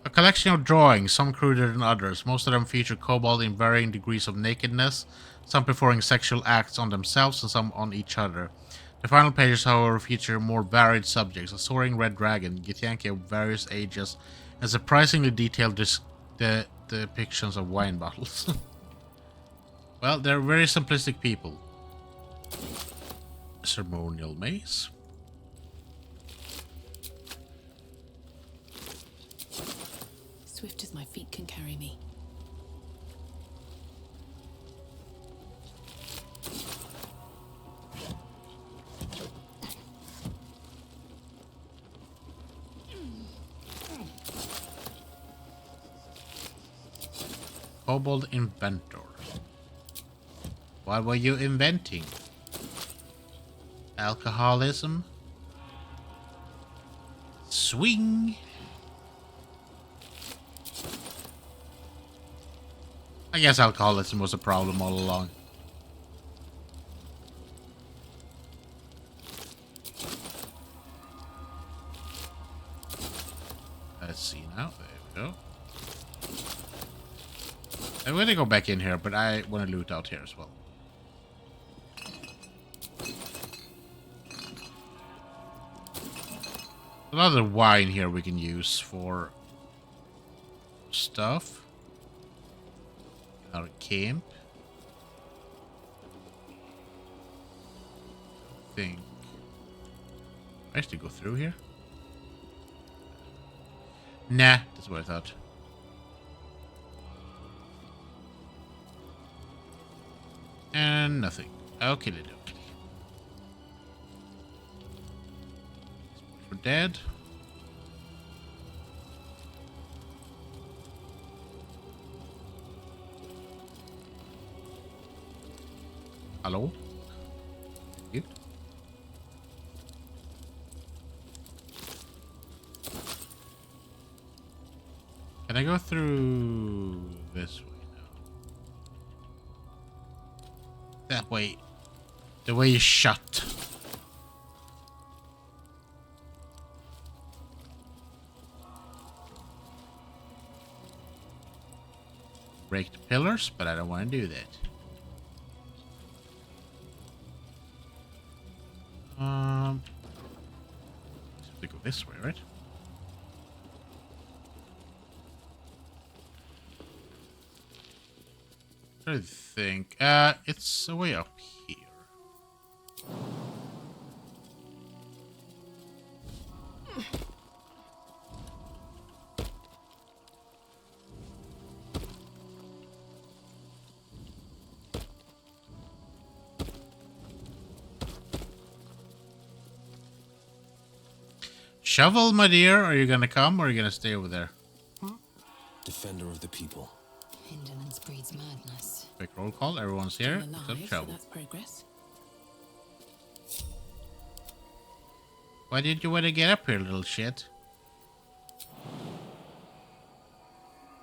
A collection of drawings, some cruder than others. Most of them feature kobold in varying degrees of nakedness, some performing sexual acts on themselves and some on each other. The final pages, however, feature more varied subjects: a soaring red dragon, Githyanki of various ages, and surprisingly detailed depictions of wine bottles. Well, they're very simplistic people. Ceremonial maze. Swift as my feet can carry me. Kobold inventor. What were you inventing? Alcoholism? Swing? I guess alcoholism was a problem all along. Let's see now. There we go. I'm gonna go back in here, but I want to loot out here as well. A lot of wine here we can use for stuff. Our camp. I think I have to go through here. Nah, that's what I thought. And nothing. Okay, okay. We're dead. Hello? You? Can I go through this way now? That way. The way is shut. Break the pillars, but I don't want to do that. To go this way, right? I think it's a way up here. Shovel, my dear, are you gonna come or are you gonna stay over there? Defender of the people. Indolence breeds madness. Quick roll call, everyone's here except Shovel. That's progress. Why did you want to get up here, little shit?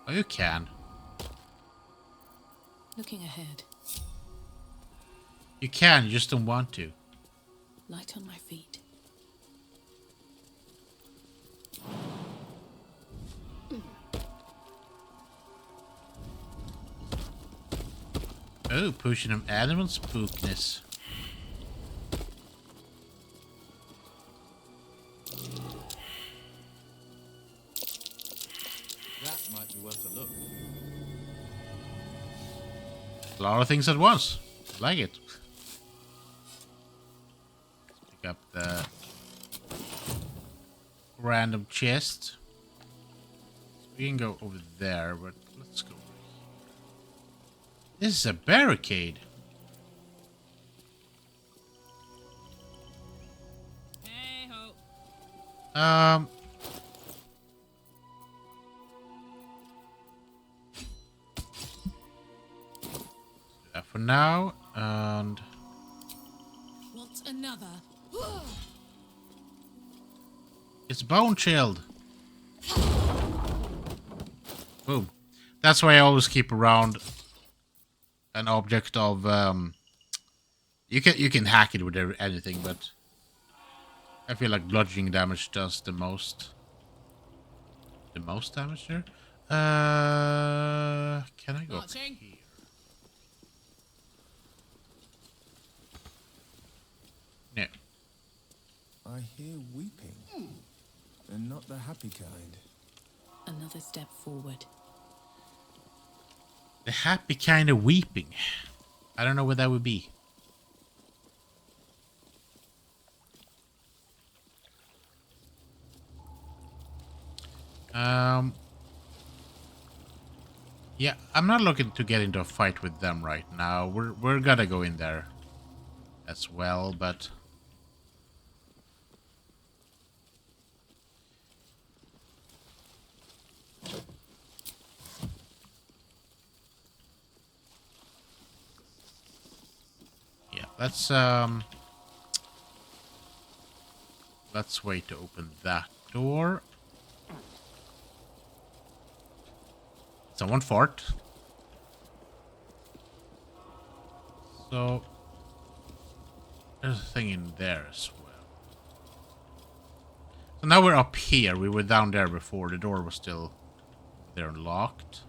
Oh, you can. Looking ahead. You can, you just don't want to. Light on my feet. Oh, pushing them animal spookness. That might be worth a look. A lot of things at once. Like it. Pick up the random chest. We can go over there, but let's go. This is a barricade. That for now, and What's another? it's bone chilled. Boom. That's why I always keep around an object of you can hack it with anything, but I feel like bludgeoning damage does the most damage there. Can I go up here? No. I hear weeping, and not the happy kind. Another step forward. The happy kind of weeping. I don't know what that would be. Yeah, I'm not looking to get into a fight with them right now. We're gonna go in there as well, but yeah, let's wait to open that door. Someone fart. So there's a thing in there as well. So now we're up here. We were down there before. The door was still there and locked.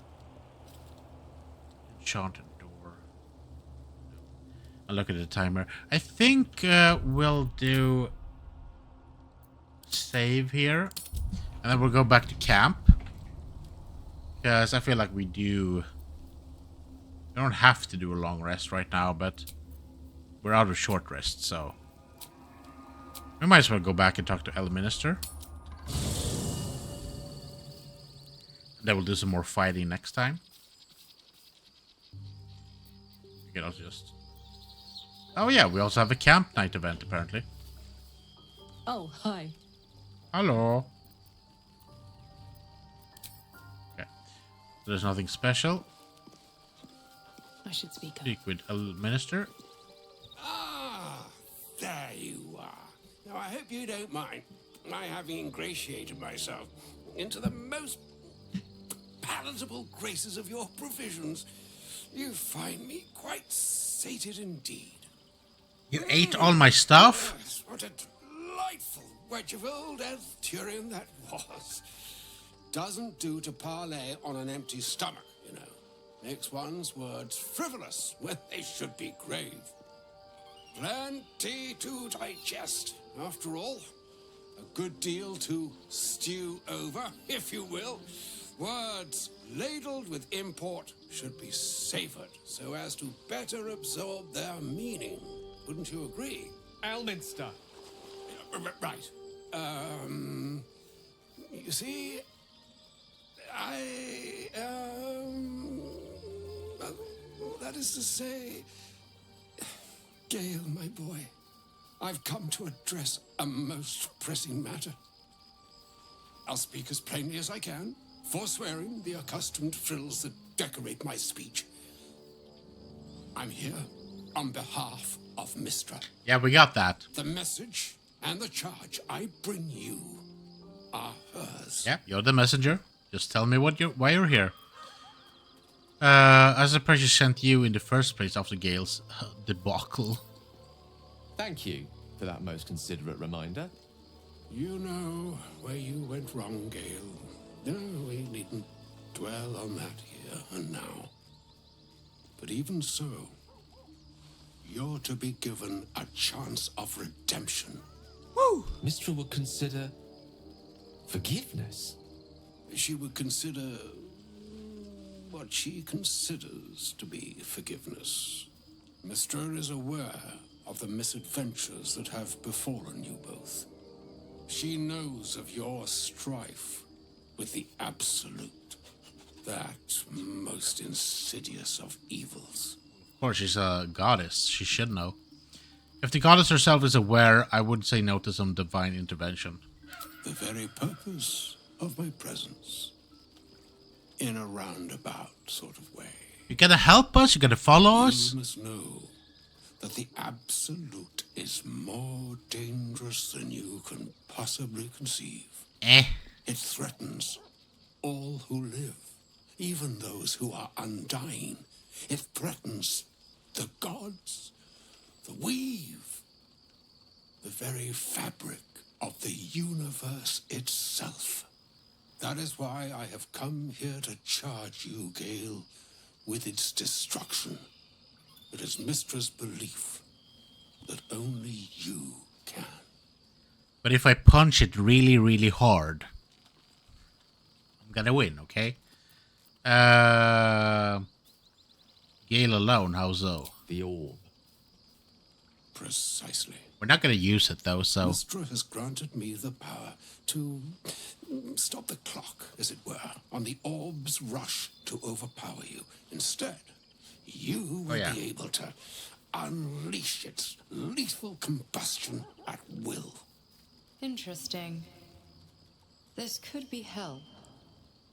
Enchanted door. I'll look at the timer. I think we'll do save here. And then we'll go back to camp. Because I feel like we don't have to do a long rest right now, but we're out of short rest, so we might as well go back and talk to El Minister. Then we'll do some more fighting next time. We can also just... Oh yeah, we also have a camp night event apparently. Oh, hi. Hello. There's nothing special. I should speak up. Speak with a minister. Ah, there you are. Now, I hope you don't mind my having ingratiated myself into the most palatable graces of your provisions. You find me quite sated indeed. You ate all my stuff? Yes, what a delightful wedge of old Elfturian that was. Doesn't do to parley on an empty stomach, you know. Makes one's words frivolous when they should be grave. Plenty to digest, after all. A good deal to stew over, if you will. Words ladled with import should be savoured so as to better absorb their meaning. Wouldn't you agree? Elminster. Right. You see... that is to say, Gale, my boy, I've come to address a most pressing matter. I'll speak as plainly as I can, forswearing the accustomed frills that decorate my speech. I'm here on behalf of Mistra. Yeah, we got that. The message and the charge I bring you are hers. Yeah, you're the messenger. Just tell me why you're here. As the pressure sent you in the first place after Gale's debacle. Thank you for that most considerate reminder. You know where you went wrong, Gale. No, we needn't dwell on that here and now. But even so, you're to be given a chance of redemption. Woo! Mistra would consider forgiveness. She would consider what she considers to be forgiveness. Mistra is aware of the misadventures that have befallen you both. She knows of your strife with the Absolute, that most insidious of evils. Of course, she's a goddess. She should know. If the goddess herself is aware, I would say no to some divine intervention. The very purpose of my presence. In a roundabout sort of way. You gotta help us? You gotta follow us? You must know that the Absolute is more dangerous than you can possibly conceive. It threatens all who live, even those who are undying. It threatens the gods, the weave, the very fabric of the universe itself. That is why I have come here to charge you, Gale, with its destruction. It is Mystra's belief that only you can. But if I punch it really, really hard, I'm gonna win, okay? Gale alone, how so? The orb. Precisely. We're not gonna use it though, so... Mystra has granted me the power to stop the clock, as it were, on the orb's rush to overpower you. Instead, you will be able to unleash its lethal combustion at will. Interesting. This could be help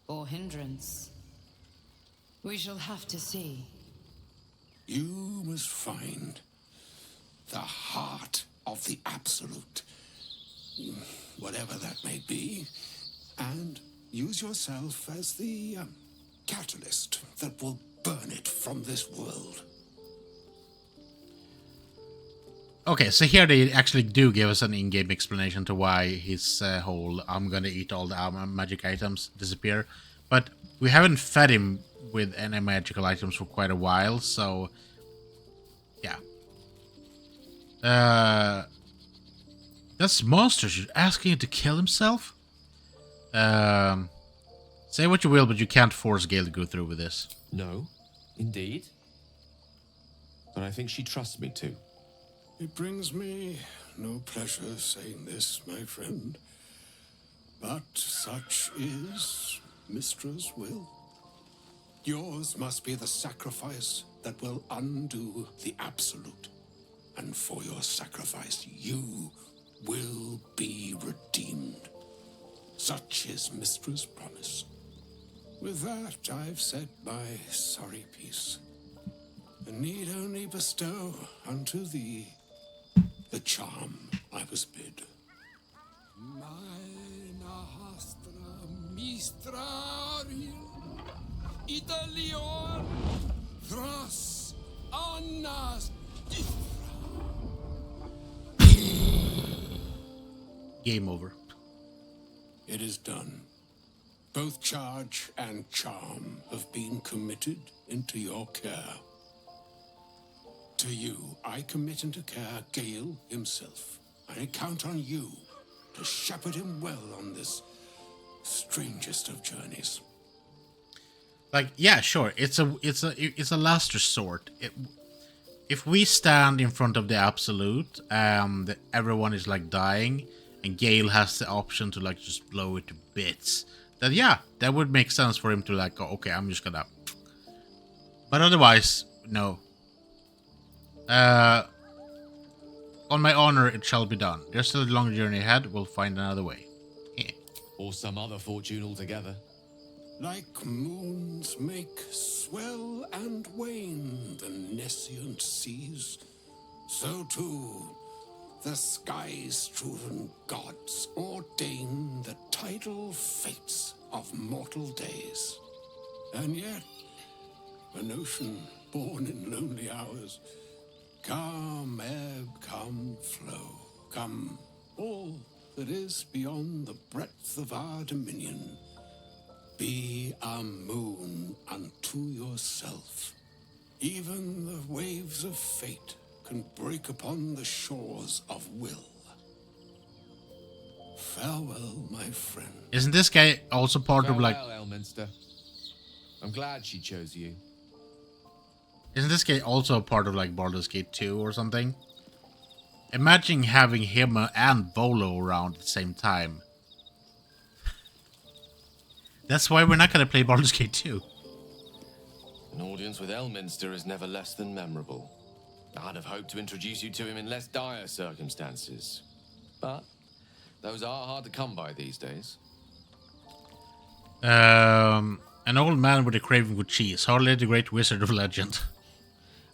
or hindrance. We shall have to see. You must find the heart of the Absolute, whatever that may be, and use yourself as the catalyst that will burn it from this world. Okay, so here they actually do give us an in-game explanation to why his whole I'm gonna eat all the magic items disappear. But we haven't fed him with any magical items for quite a while, so... yeah. This monster should asking him to kill himself? Say what you will, but you can't force Gale to go through with this. No, indeed. But I think she trusts me too. It brings me no pleasure saying this, my friend, but such is Mystra's will. Yours must be the sacrifice that will undo the Absolute. And for your sacrifice, you will be redeemed. Such is Mystra's promise. With that, I've said my sorry piece, and need only bestow unto thee the charm I was bid. Mina hastra mistraril Italior thras annas. Game over. It is done. Both charge and charm have been committed into your care. To you, I commit into care Gale himself. I count on you to shepherd him well on this strangest of journeys. Like, yeah, sure. It's a last resort. If we stand in front of the Absolute and everyone is like dying, and Gale has the option to like just blow it to bits, then yeah, that would make sense for him to like go, okay, I'm just gonna. But otherwise, no. On my honor, it shall be done. There's still a long journey ahead. We'll find another way. Or some other fortune altogether. Like moons make swell and wane the nescient seas, so too the skies-strewn gods ordain the tidal fates of mortal days. And yet, an ocean born in lonely hours, come ebb, come flow, come all that is beyond the breadth of our dominion. Be a moon unto yourself. Even the waves of fate can break upon the shores of will. Farewell, my friend. Isn't this guy also part of like... Farewell, Elminster. I'm glad she chose you. Isn't this guy also a part of like Baldur's Gate 2 or something? Imagine having him and Volo around at the same time. That's why we're not going to play Baldur's Gate 2. An audience with Elminster is never less than memorable. I'd have hoped to introduce you to him in less dire circumstances. But Those are hard to come by these days. An old man with a craving for cheese. Hardly the great wizard of legend.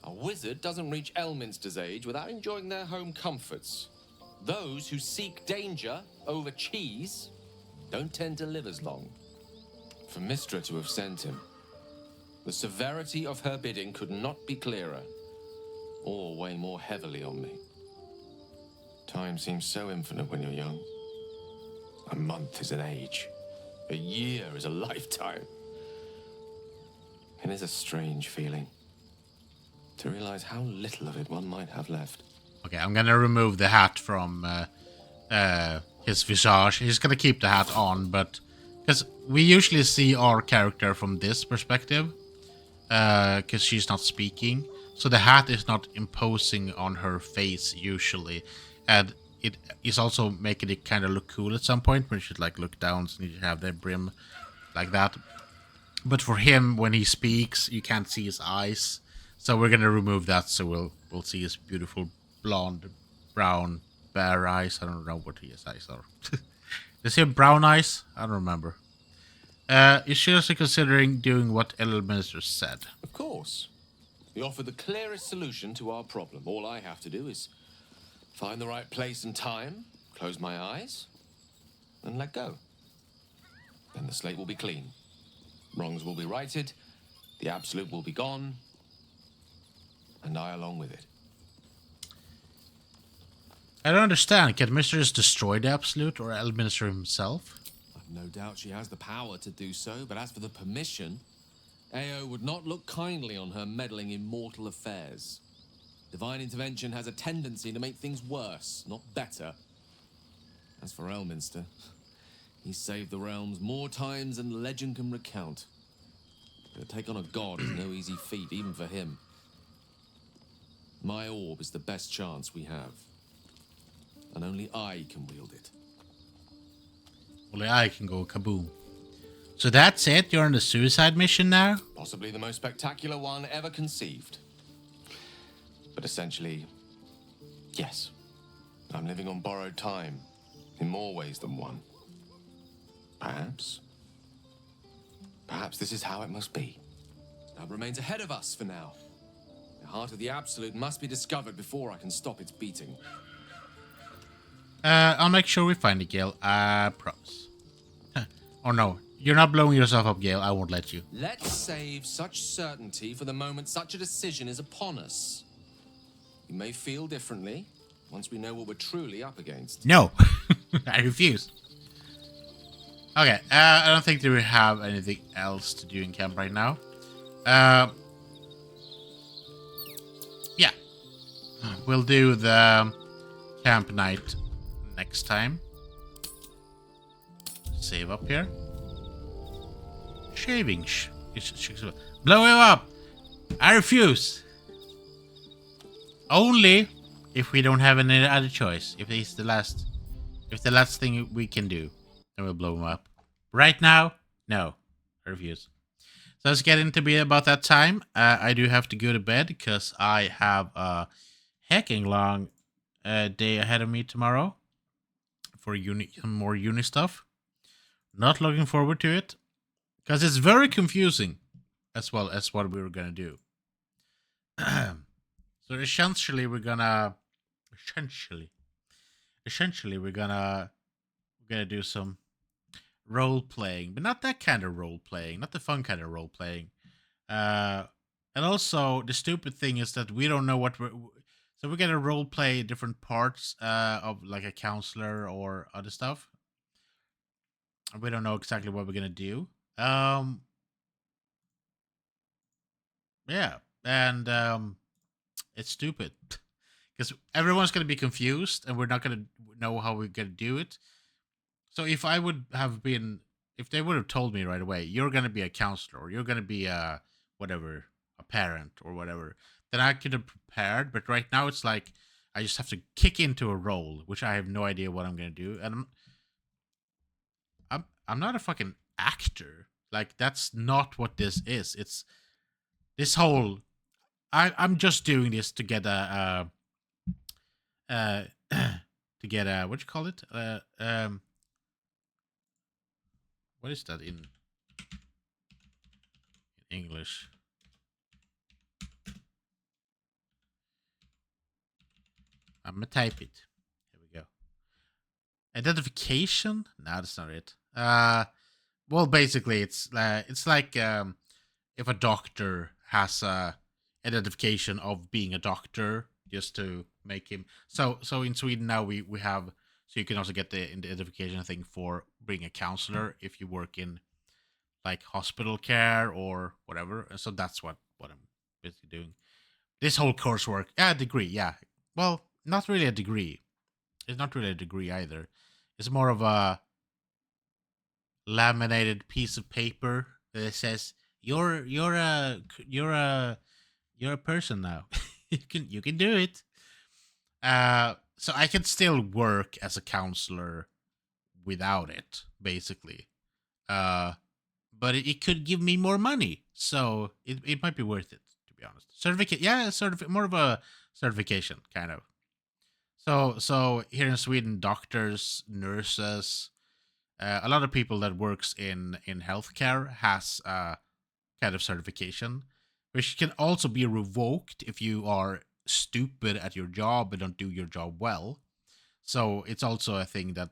A wizard doesn't reach Elminster's age without enjoying their home comforts. Those who seek danger over cheese don't tend to live as long. For Mystra to have sent him, the severity of her bidding could not be clearer, or weigh more heavily on me. Time seems so infinite when you're young. A month is an age. A year is a lifetime. It is a strange feeling to realize how little of it one might have left. Okay, I'm gonna remove the hat from his visage. He's gonna keep the hat on, but because we usually see our character from this perspective, because she's not speaking, so the hat is not imposing on her face usually, and it is also making it kind of look cool at some point when she like look down, so you have the brim like that. But for him, when he speaks, you can't see his eyes, so we're gonna remove that. So we'll see his beautiful blonde, brown, bear eyes. I don't know what his eyes are. Does he have brown eyes? I don't remember. Is she also considering doing what Elminster said? Of course. We offer the clearest solution to our problem. All I have to do is find the right place and time, close my eyes, and let go. Then the slate will be clean. Wrongs will be righted, the absolute will be gone, and I along with it. I don't understand. Can Mistress destroy the absolute or Elminster himself? I've no doubt she has the power to do so, but as for the permission, Ao would not look kindly on her meddling in mortal affairs. Divine intervention has a tendency to make things worse, not better. As for Elminster, he's saved the realms more times than legend can recount. But to take on a god is no easy feat, even for him. My orb is the best chance we have. And only I can wield it. Only I can go kaboom. So that's it? You're on the suicide mission now? Possibly the most spectacular one ever conceived. But essentially, yes. I'm living on borrowed time, in more ways than one. Perhaps this is how it must be. That remains ahead of us for now. The heart of the Absolute must be discovered before I can stop its beating. I'll make sure we find it, Gale. I promise. Oh no, you're not blowing yourself up, Gale. I won't let you. Let's save such certainty for the moment such a decision is upon us. You may feel differently once we know what we're truly up against. No, I refuse. Okay, I don't think that we have anything else to do in camp right now. Yeah, we'll do the camp night next time. Save up here. Shaving. Blow him up. I refuse. Only if we don't have any other choice. If it's the last thing we can do, then we'll blow him up. Right now, no. I refuse. So it's getting to be about that time. I do have to go to bed because I have a hecking long day ahead of me tomorrow for some more uni stuff. Not looking forward to it because it's very confusing as well as what we were gonna do. So essentially we're gonna do some role playing, but not that kind of role playing, not the fun kind of role playing. And also the stupid thing is that we don't know what so we're gonna role play different parts of like a counselor or other stuff. We don't know exactly what we're gonna do. Yeah, and it's stupid because everyone's gonna be confused, and we're not gonna know how we're gonna do it. So if they would have told me right away, you're gonna be a counselor, or you're gonna be a whatever, a parent or whatever, then I could have prepared. But right now it's like I just have to kick into a role, which I have no idea what I'm gonna do, and I'm not a fucking actor. Like, that's not what this is. It's this whole. I'm just doing this to get to to get what you call it? What is that in English? I'm gonna type it. Here we go. Identification? No, that's not it. Well, basically, it's like if a doctor has a identification of being a doctor, just to make him. So in Sweden now we have, so you can also get the identification thing for being a counselor if you work in like hospital care or whatever. And so that's what I'm basically doing. This whole coursework, degree, yeah. Well, not really a degree. It's not really a degree either. It's more of a laminated piece of paper that says you're a person now. you can do it. So I can still work as a counselor without it, basically. But it could give me more money, so it might be worth it, to be honest. Certificate, yeah, more of a certification kind of. So here in Sweden, doctors, nurses, a lot of people that works in healthcare has a kind of certification, which can also be revoked if you are stupid at your job and don't do your job well. So it's also a thing that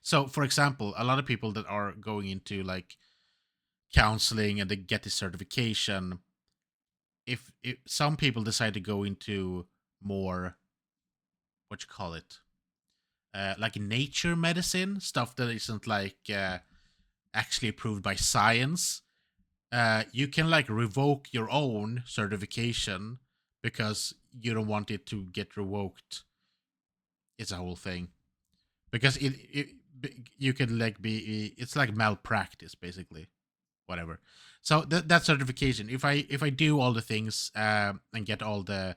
so for example, a lot of people that are going into like counseling and they get the certification, if some people decide to go into more, what you call it, like nature medicine stuff that isn't like actually approved by science, you can like revoke your own certification because you don't want it to get revoked. It's a whole thing because you can like be, it's like malpractice basically, whatever. So that certification, if I do all the things and get all the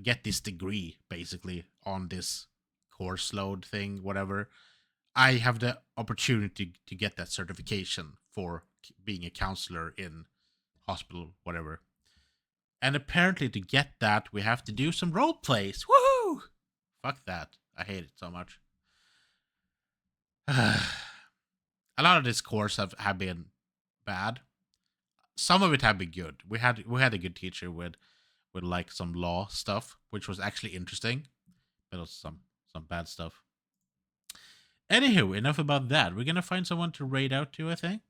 get this degree basically on this course load thing, whatever, I have the opportunity to get that certification for being a counselor in hospital, whatever. And apparently to get that, we have to do some role plays. Woohoo! Fuck that. I hate it so much. A lot of this course have been bad. Some of it have been good. We had a good teacher with like some law stuff, which was actually interesting, but also some bad stuff. Anywho, enough about that. We're gonna find someone to raid out to, I think.